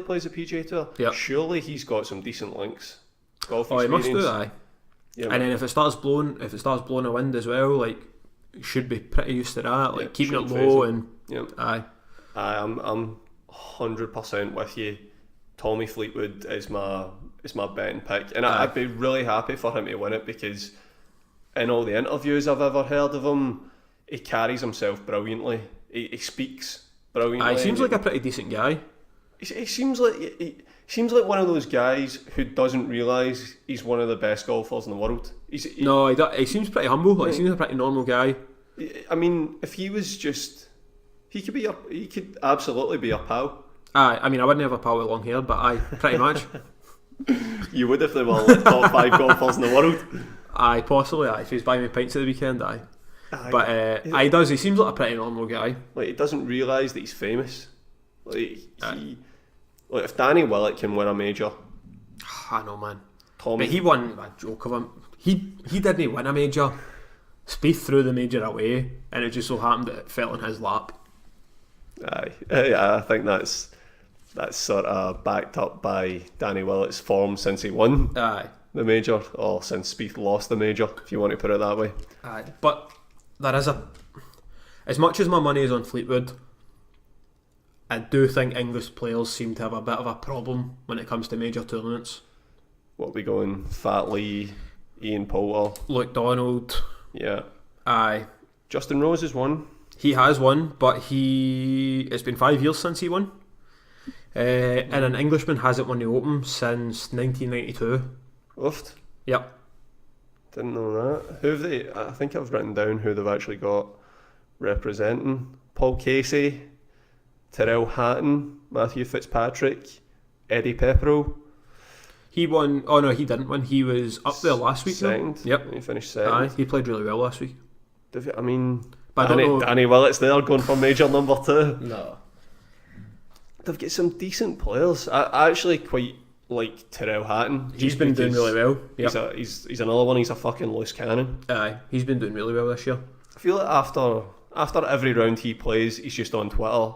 S1: plays the PGA Tour.
S2: Yep.
S1: Surely he's got some decent links. Golf
S2: experience. He must do, aye.
S1: Yeah,
S2: and then if it starts blowing a wind as well, like, should be pretty used to that. Like, keeping it low and aye.
S1: I'm 100% with you. Tommy Fleetwood is my betting pick, and I'd be really happy for him to win it because in all the interviews I've ever heard of him, he carries himself brilliantly. He speaks brilliantly.
S2: He seems like a pretty decent guy.
S1: He seems like one of those guys who doesn't realise he's one of the best golfers in the world. He
S2: seems pretty humble. Like, he seems a pretty normal guy.
S1: I mean, if he was just, he could absolutely be a pal.
S2: I mean, I wouldn't have a pal with long hair, but pretty much.
S1: You would if they were the top 5 golfers in the world.
S2: Possibly. If he's buying me pints at the weekend, But he does. He seems like a pretty normal guy.
S1: Like, he doesn't realise that he's famous. Like if Danny Willett can win a major,
S2: I know, man.
S1: Tommy,
S2: but he won a joke of him. He didn't win a major. Spieth threw the major away, and it just so happened that it fell in his lap.
S1: I think that's sort of backed up by Danny Willett's form since he won the major, or since Spieth lost the major, if you want to put it that way.
S2: But there is as much as my money is on Fleetwood, I do think English players seem to have a bit of a problem when it comes to major tournaments.
S1: What are we going? Fat Lee, Ian Poulter,
S2: Luke Donald.
S1: Yeah.
S2: Aye.
S1: Justin Rose has won.
S2: He has won, but it's been 5 years since he won. And an Englishman hasn't won the Open since 1992.
S1: Oofed.
S2: Yep.
S1: Didn't know that. Who have they? I think I've written down who they've actually got representing. Paul Casey, Tyrrell Hatton, Matthew Fitzpatrick, Eddie Pepperell. He won.
S2: Oh no, he didn't win. He was up there last week.
S1: Second.
S2: Yep.
S1: He finished second.
S2: Aye, he played really well last week.
S1: I mean,
S2: but
S1: Danny Willett's there going for major number 2.
S2: No.
S1: They've got some decent players. I actually quite like Tyrrell Hatton.
S2: He's been doing really well.
S1: Yep. He's another one. He's a fucking loose cannon.
S2: Aye, he's been doing really well this year.
S1: I feel like after every round he plays, he's just on Twitter,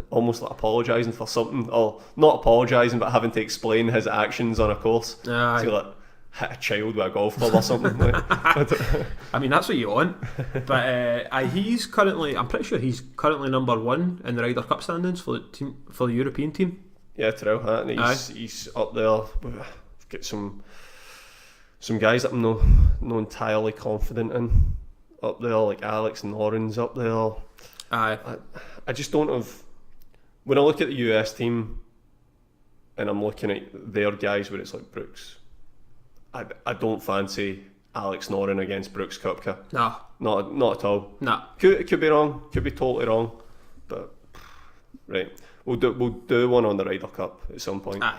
S1: almost like apologising for something, or not apologising, but having to explain his actions on a course.
S2: Aye.
S1: So like hit a child with a golf club or something.
S2: I mean, that's what you want. But he's currently, I'm pretty sure he's currently number 1 in the Ryder Cup standings for the European team.
S1: Yeah, Tyrrell Hatton, he's up there. We've got some guys that I'm not entirely confident in up there, like Alex Noren's up there. I just don't have. When I look at the US team and I'm looking at their guys where it's like Brooks, I don't fancy Alex Noren against Brooks Koepka.
S2: No.
S1: Not at all.
S2: No.
S1: Could be wrong, could be totally wrong, but right. We'll do one on the Ryder Cup at some point.
S2: Aye.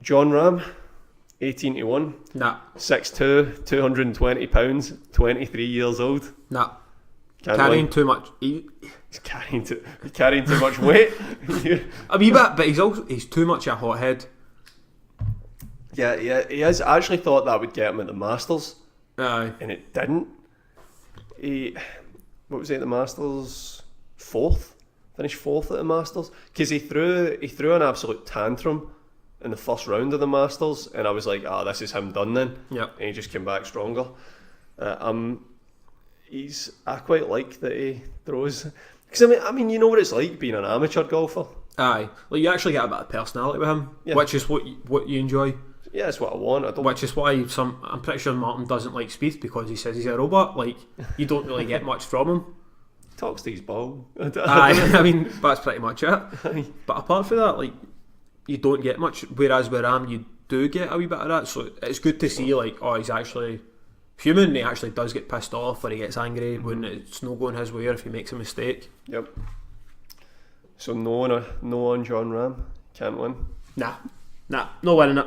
S1: John Ram, 18 to 1.
S2: Nah.
S1: 6'2", 220 pounds, 23 years old.
S2: Nah. Carrying too much.
S1: He's carrying too much weight.
S2: A wee bit, but he's too much a hothead.
S1: Yeah, he has. I actually thought that would get him at the Masters.
S2: Aye.
S1: And it didn't. What was he at the Masters? 4th? I finished 4th at the Masters, because he threw an absolute tantrum in the first round of the Masters, and I was like, this is him done then.
S2: Yep.
S1: And he just came back stronger. I quite like that he throws, because I mean, you know what it's like being an amateur golfer.
S2: Aye, like you actually get a bit of personality with him, which is what you enjoy.
S1: Yeah, that's what I want.
S2: Which is why I'm pretty sure Martin doesn't like Spieth, because he says he's a robot. Like, you don't really get much from him.
S1: He talks to his ball.
S2: Aye, I mean, that's pretty much it. Aye. But apart from that, like, you don't get much. Whereas with Ram, you do get a wee bit of that. So it's good to see, like, he's actually human. He actually does get pissed off, or he gets angry when it's not going his way, or if he makes a mistake.
S1: Yep. So no on John Ram. Can't win.
S2: Nah, no winning it.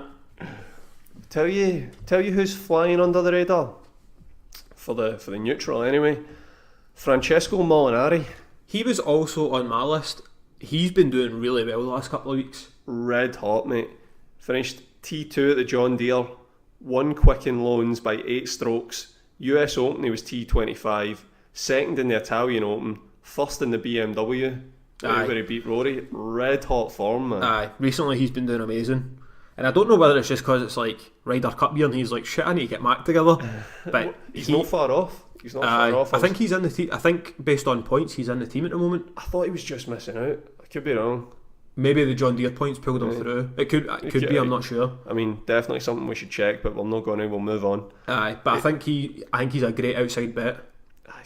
S1: Tell you who's flying under the radar for the neutral anyway. Francesco Molinari.
S2: He was also on my list. He's been doing really well the last couple of weeks.
S1: Red hot, mate. Finished T2 at the John Deere. Won Quicken Loans by 8 strokes. US Open he was T25. Second in the Italian Open. First in the BMW. Where he beat Rory. Red hot form, man.
S2: Aye. Recently he's been doing amazing. And I don't know whether it's just because it's like Ryder Cup year and he's like, shit, I need to get my act together. But
S1: he's not far off. He's not far off.
S2: I think he's in the team. I think based on points, he's in the team at the moment.
S1: I thought he was just missing out. I could be wrong.
S2: Maybe the John Deere points pulled him through. It could be. I'm not sure.
S1: I mean, definitely something we should check, but we're not going to. We'll move on.
S2: Aye, but I think he's a great outside bet.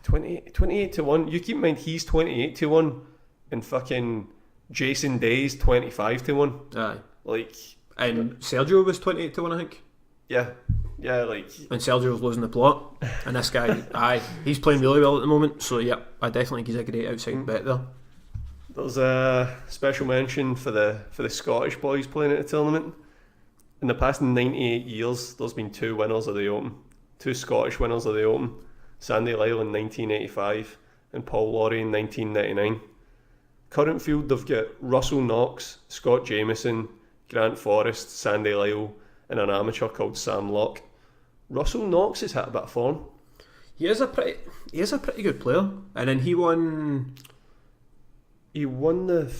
S1: 28 to 1. You keep in mind he's 28 to 1, and fucking Jason Day's 25 to 1.
S2: Aye,
S1: like.
S2: And Sergio was 28 to 1, I think.
S1: Yeah, like.
S2: And Sergio was losing the plot. And this guy, he's playing really well at the moment. So yeah, I definitely think he's a great outside bet there.
S1: There's a special mention for the Scottish boys playing at the tournament. In the past 98 years, there's been 2 winners of the Open. 2 Scottish winners of the Open. Sandy Lyle in 1985 and Paul Lawrie in 1999. Current field, they've got Russell Knox, Scott Jamieson, Grant Forrest, Sandy Lyle, and an amateur called Sam Locke. Russell Knox has hit a bit of form.
S2: He is a pretty good player. And then he won
S1: the...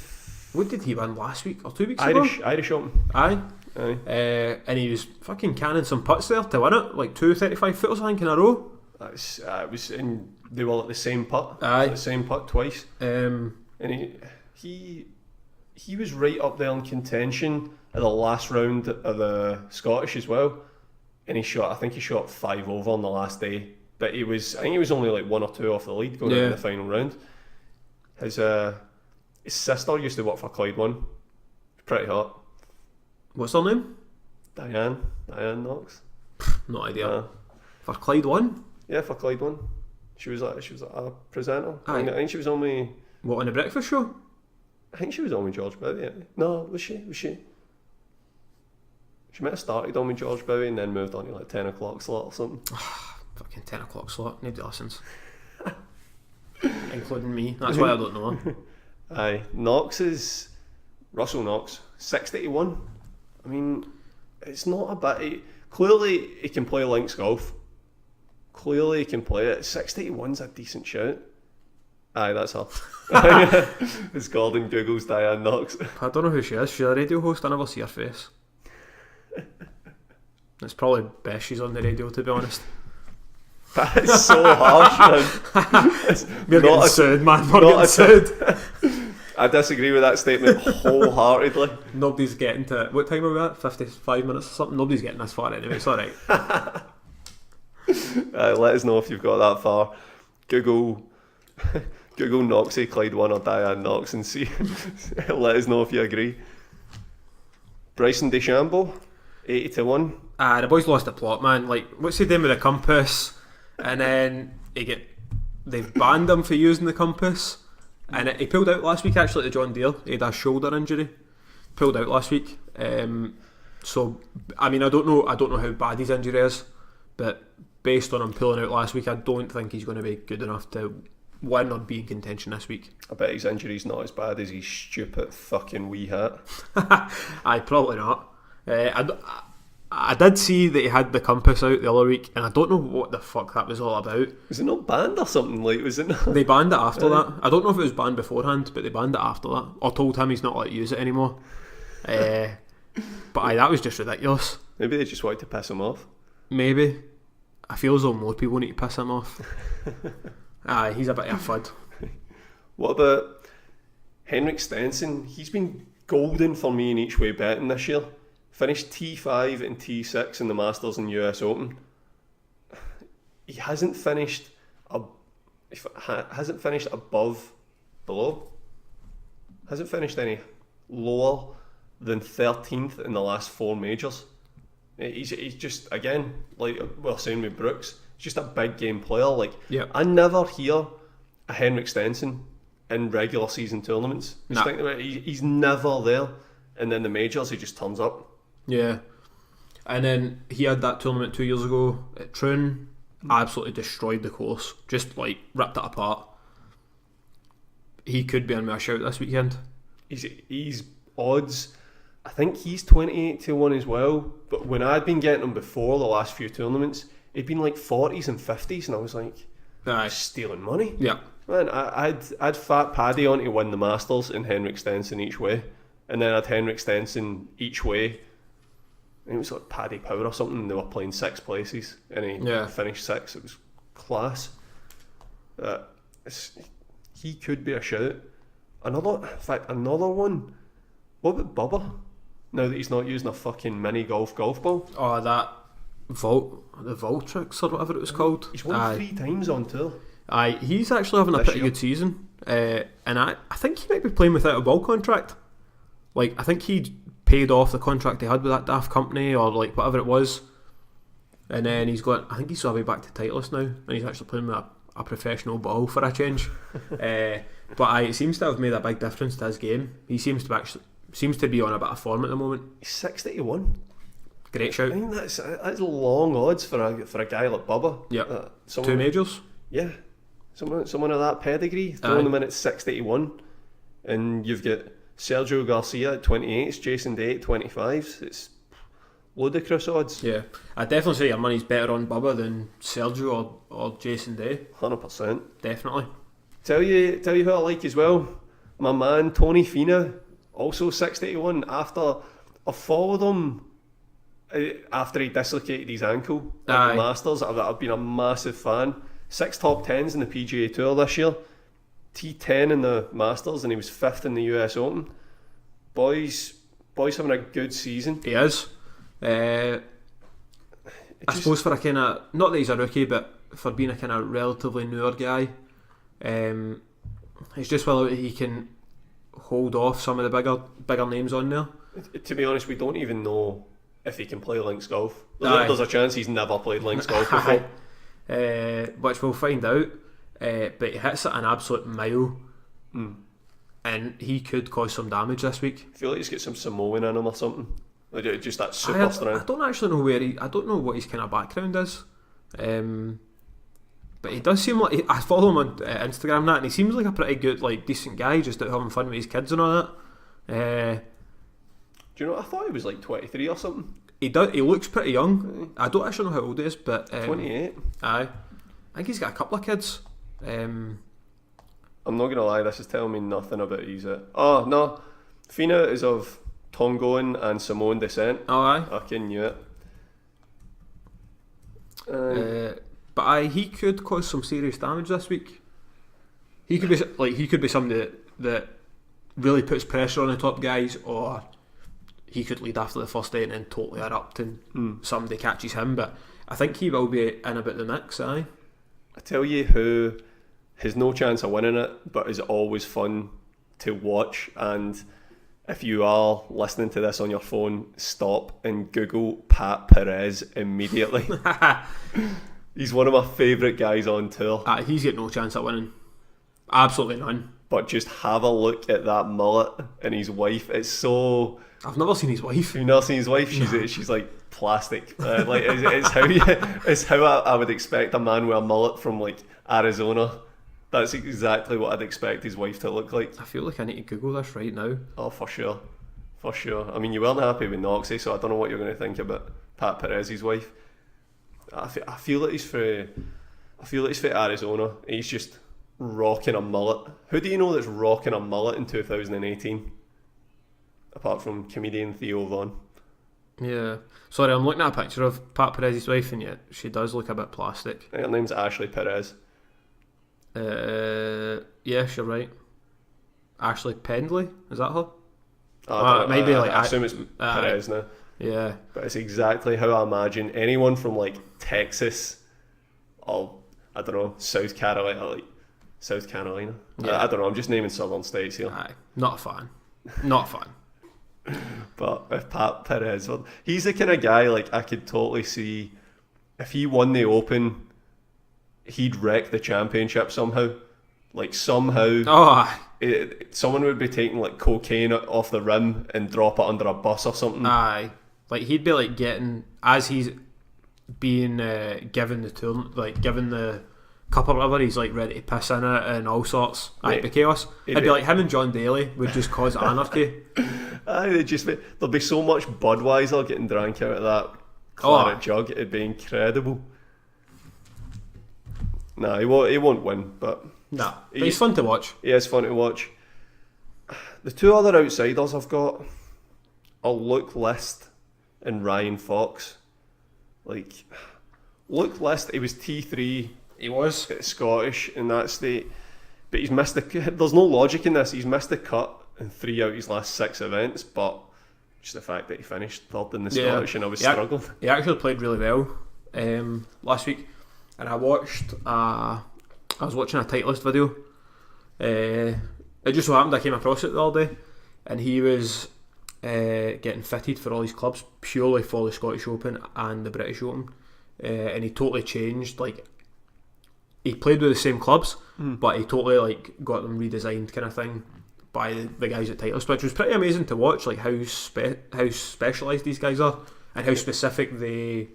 S2: What did he win last week or 2 weeks ago?
S1: Irish Open.
S2: Aye. And he was fucking canning some putts there to win it, like 2 35-footers I think in a row.
S1: It was in, they were at the same putt.
S2: Aye.
S1: The same putt twice.
S2: And
S1: he was right up there in contention at the last round of the Scottish as well, and I think he shot 5 over on the last day, but I think he was only like 1 or 2 off the lead going into the final round. His sister used to work for Clyde One. Pretty hot.
S2: What's her name?
S1: Diane Knox.
S2: No idea. For Clyde One?
S1: Yeah, for Clyde One. She was a presenter. I think she was only...
S2: What, on the breakfast show?
S1: I think she was on with George Bowie. No, was she? She might have started on with George Bowie and then moved on to like 10 o'clock slot or something.
S2: Fucking 10 o'clock slot. Nobody listens. Including me. That's why I don't know.
S1: Aye. Russell Knox, 60 to 1. I mean, it's not a bad... Clearly, he can play links golf. Clearly, he can play it. 60 to 1's a decent shout. Aye, that's her. It's Gordon Googles Diane Knox.
S2: I don't know who she is. She's a radio host. I never see her face. It's probably best she's on the radio, to be honest.
S1: That is so harsh, man.
S2: We're getting sued, man. We're getting sued.
S1: I disagree with that statement wholeheartedly.
S2: Nobody's getting to... What time are we at? 55 minutes or something? Nobody's getting this far anyway. It's alright.
S1: Let us know if you've got that far. Google Knoxie, Clyde One or Diane Knox and see. Let us know if you agree. Bryson DeChambeau, 80 to 1.
S2: The boys lost the plot, man. Like, what's he doing with the compass? And then they've banned him for using the compass. And he pulled out last week actually at the John Deere. He had a shoulder injury. Pulled out last week. So I mean, I don't know how bad his injury is, but based on him pulling out last week, I don't think he's going to be good enough to win or be in contention this week.
S1: I bet his injury's not as bad as his stupid fucking wee hat.
S2: Probably not. I did see that he had the compass out the other week, and I don't know what the fuck that was all about.
S1: Was it not banned or something? Like, was it not?
S2: They banned it after that. I don't know if it was banned beforehand, but they banned it after that. Or told him he's not allowed to use it anymore. But aye, that was just ridiculous.
S1: Maybe they just wanted to piss him off.
S2: Maybe. I feel as though more people need to piss him off. Aye, he's a bit of a fud.
S1: What about Henrik Stenson? He's been golden for me in each way betting this year. Finished T5 and T6 in the Masters and US Open. He hasn't finished above, below. Hasn't finished any lower than 13th in the last 4 majors. He's just, again, like we were saying with Brooks, he's just a big game player. Like,
S2: yep.
S1: I never hear a Henrik Stenson in regular season tournaments. Just think about it, he's never there, and then the majors he just turns up.
S2: Yeah, and then he had that tournament 2 years ago at Troon, absolutely destroyed the course, just like ripped it apart. He could be on my shout this weekend.
S1: He's odds, I think he's 28-1 as well, but when I'd been getting him before the last few tournaments, he'd been like 40s and 50s, and I was like, stealing money.
S2: Yeah.
S1: Man, I'd Fat Paddy on to win the Masters and Henrik Stenson each way, and then I'd Henrik Stenson each way. I think it was like Paddy Power or something, and they were playing 6 places, and he finished 6. It was class. He could be a shout. Another one. What about Bubba? Now that he's not using a fucking mini golf ball.
S2: Oh, that the Voltrix or whatever it was called.
S1: He's won 3 times on tour.
S2: Aye, he's actually having a pretty good season, and I think he might be playing without a ball contract. Like, I think he paid off the contract he had with that daft company or like whatever it was, and then he's got. I think he's on his way back to Titleist now, and he's actually playing with a professional ball for a change. But it seems to have made a big difference to his game. He seems to be on a bit of form at the moment.
S1: He's 60-1.
S2: Great shout.
S1: I mean that's long odds for a guy like Bubba.
S2: Yep. 2 majors.
S1: Yeah. Someone of that pedigree, throwing them in at 60-1, and you've got Sergio Garcia at 28s, Jason Day at 25s. It's ludicrous odds.
S2: Yeah, I definitely say your money's better on Bubba than Sergio or Jason Day.
S1: 100%.
S2: Definitely.
S1: Tell you who I like as well. My man Tony Finau, also 60-1. After I followed him after he dislocated his ankle at the Masters, I've been a massive fan. 6 top 10s in the PGA Tour this year, T10 in the Masters, and he was 5th in the US Open. Boy's having a good season.
S2: He is. I suppose for a kind of, not that he's a rookie, but for being a kind of relatively newer guy, it's just whether he can hold off some of the bigger names on there.
S1: To be honest, we don't even know if he can play links golf. There's a chance he's never played links golf before.
S2: Which we'll find out, but he hits it an absolute mile, and he could cause some damage this week.
S1: I feel like he's got some Samoan in him or something, like just that super strength.
S2: I don't actually know I don't know what his kind of background is, but he does seem like I follow him on Instagram and that, and he seems like a pretty good, like decent guy, just out having fun with his kids and all that.
S1: Do you know? I thought he was like 23 or something.
S2: He does. He looks pretty young. I don't actually know how old he is, but
S1: 28.
S2: Aye, I think he's got a couple of kids.
S1: I'm not gonna lie. This is telling me nothing about his. Oh no, Finau is of Tongan and Samoan descent.
S2: Oh aye,
S1: I knew it.
S2: But he could cause some serious damage this week. He could be somebody that really puts pressure on the top guys, or he could lead after the first day and then totally erupt and somebody catches him. But I think he will be in about the mix. I
S1: tell you who has no chance of winning it, but is always fun to watch. And if you are listening to this on your phone, stop and Google Pat Perez immediately. He's one of my favourite guys on tour.
S2: He's got no chance at winning. Absolutely none.
S1: But just have a look at that mullet and his wife. It's so...
S2: I've never seen his wife.
S1: You've never seen his wife? She's like plastic. It's how I would expect a man with a mullet from like Arizona. That's exactly what I'd expect his wife to look like.
S2: I feel like I need to Google this right now.
S1: Oh, for sure. I mean, you weren't happy with Noxie, so I don't know what you're going to think about Pat Perez's wife. I feel like he's for Arizona. He's just rocking a mullet. Who do you know that's rocking a mullet in 2018? Apart from comedian Theo Von.
S2: Yeah. Sorry, I'm looking at a picture of Pat Perez's wife, and yet she does look a bit plastic.
S1: Her name's Ashley Perez.
S2: Yes, you're right. Ashley Pendley, is that her?
S1: Maybe I assume it's Perez now.
S2: Yeah.
S1: But it's exactly how I imagine anyone from like Texas or I don't know, South Carolina. Yeah. I don't know, I'm just naming southern states here.
S2: Aye. Not a fan. Not a fan.
S1: But with Pat Perez, he's the kind of guy like I could totally see if he won the Open, he'd wreck the championship somehow. Like somehow, someone would be taking like cocaine off the rim and drop it under a bus or something.
S2: Aye, like he'd be like getting as he's being given the turn, like given the cup or whatever, he's like ready to piss in it and all sorts. It'd be chaos. It'd be like him and John Daly would just cause anarchy.
S1: Aye, there'll be so much Budweiser getting drank out of that claret jug. It'd be incredible. Nah, he won't win, but
S2: nah, but he's fun to watch.
S1: Yeah, it's fun to watch. The two other outsiders I've got are Luke List and Ryan Fox. Like Luke List, he was T3.
S2: He was
S1: Scottish in that state, but he's missed there's no logic in this. He's missed the cut in 3 out of his last 6 events, but just the fact that he finished third in the Scottish and I was struggling. He
S2: actually played really well last week, and I was watching a Titleist video. It just so happened I came across it the other day, and he was getting fitted for all his clubs purely for the Scottish Open and the British Open, and he totally changed. Like he played with the same clubs, but he totally like got them redesigned kind of thing by the guys at Titleist, which was pretty amazing to watch. Like how specialised these guys are and how specific they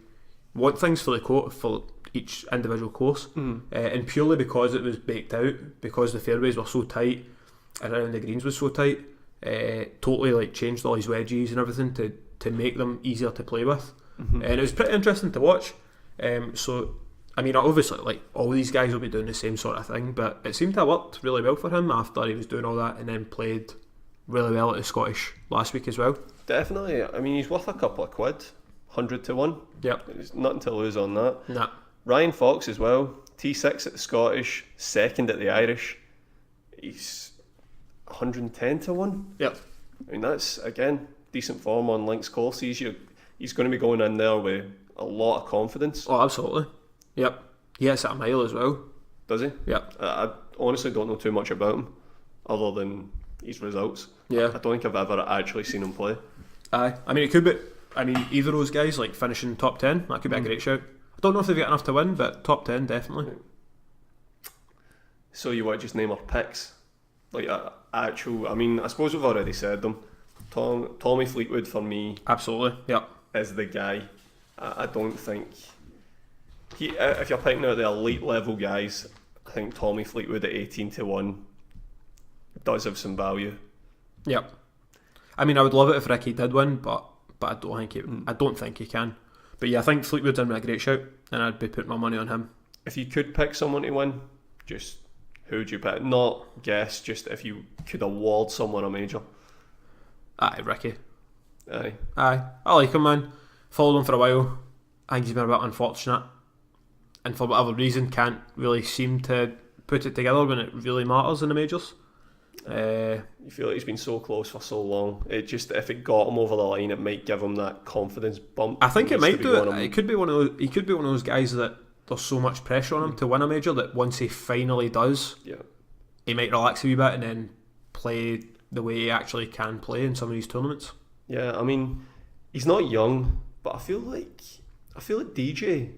S2: want things for for each individual course, and purely because it was baked out, because the fairways were so tight and around the greens was so tight, totally like changed all his wedges and everything to make them easier to play with, and it was pretty interesting to watch. So I mean, obviously like all these guys will be doing the same sort of thing, but it seemed to have worked really well for him after he was doing all that, and then played really well at the Scottish last week as well.
S1: Definitely. I mean, he's worth a couple of quid, 100 to 1.
S2: Yep.
S1: There's nothing to lose on that.
S2: Nah.
S1: Ryan Fox as well, T6 at the Scottish, 2nd at the Irish. He's 110 to 1.
S2: Yep.
S1: I mean, that's, again, decent form on links courses. He's going to be going in there with a lot of confidence.
S2: Oh, absolutely. Yep. He hits at a mile as well.
S1: Does he?
S2: Yep.
S1: I honestly don't know too much about him, other than his results.
S2: Yeah.
S1: I don't think I've ever actually seen him play.
S2: Aye. I mean, it could be... I mean, either of those guys, like, finishing top 10, that could be a great shout. I don't know if they've got enough to win, but top 10 definitely.
S1: So you want to just name our picks? Like actual, I mean, I suppose we've already said them. Tommy Fleetwood for me.
S2: Absolutely, yep.
S1: Is the guy. I don't think if you're picking out the elite level guys, I think Tommy Fleetwood at 18 to 1 does have some value.
S2: Yep. I mean, I would love it if Rickie did win, but I don't think he can. But yeah, I think Fleetwood's in a great shout, and I'd be putting my money on him.
S1: If you could pick someone to win, just who would you pick? Not guess, just if you could award someone a major.
S2: Aye, Rickie.
S1: Aye.
S2: I like him, man. Followed him for a while. I think he's been a bit unfortunate, and for whatever reason can't really seem to put it together when it really matters in the majors.
S1: You feel like he's been so close for so long. It just, if it got him over the line, it might give him that confidence bump.
S2: I think it might do it. It could be one of those. He could be one of those guys that there's so much pressure on him to win a major that once he finally does, he might relax a wee bit and then play the way he actually can play in some of these tournaments.
S1: Yeah, I mean, he's not young, but I feel like DJ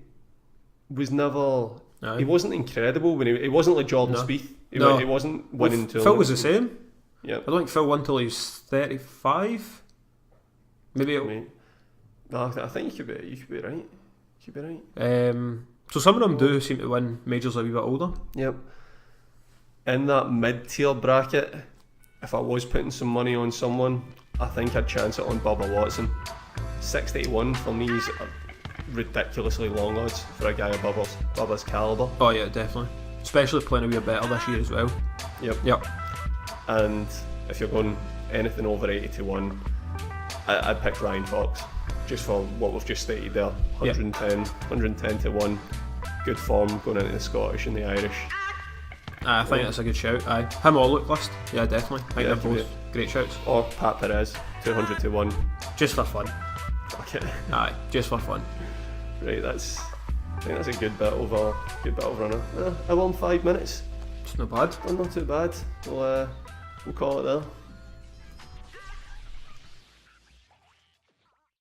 S1: was never.
S2: Aye.
S1: He wasn't incredible when he wasn't like Jordan Spieth. He wasn't winning tournaments.
S2: Phil was the same.
S1: Yeah,
S2: I don't think Phil won till he was 35. Maybe.
S1: No, I think you could be right. You could be right.
S2: So some of them do seem to win majors a wee bit older.
S1: Yep. In that mid-tier bracket, if I was putting some money on someone, I think I'd chance it on Bubba Watson. 60 to 1 for me is ridiculously long odds for a guy of Bubba's calibre.
S2: Oh yeah, definitely. Especially playing a wee better this year as well.
S1: Yep. And if you're going anything over 80 to 1, I'd pick Ryan Fox, just for what we've just stated there. 110 to 1. Good form going into the Scottish and the Irish.
S2: I think that's a good shout. Aye. Him or Luke List. Yeah, definitely. I think they're both great shouts.
S1: Or Pat Perez, 200 to 1.
S2: Just for fun.
S1: Okay.
S2: Aye, just for fun.
S1: Right, I think that's a good bit over an hour and 5 minutes.
S2: It's not bad.
S1: Not too bad. We'll call it there.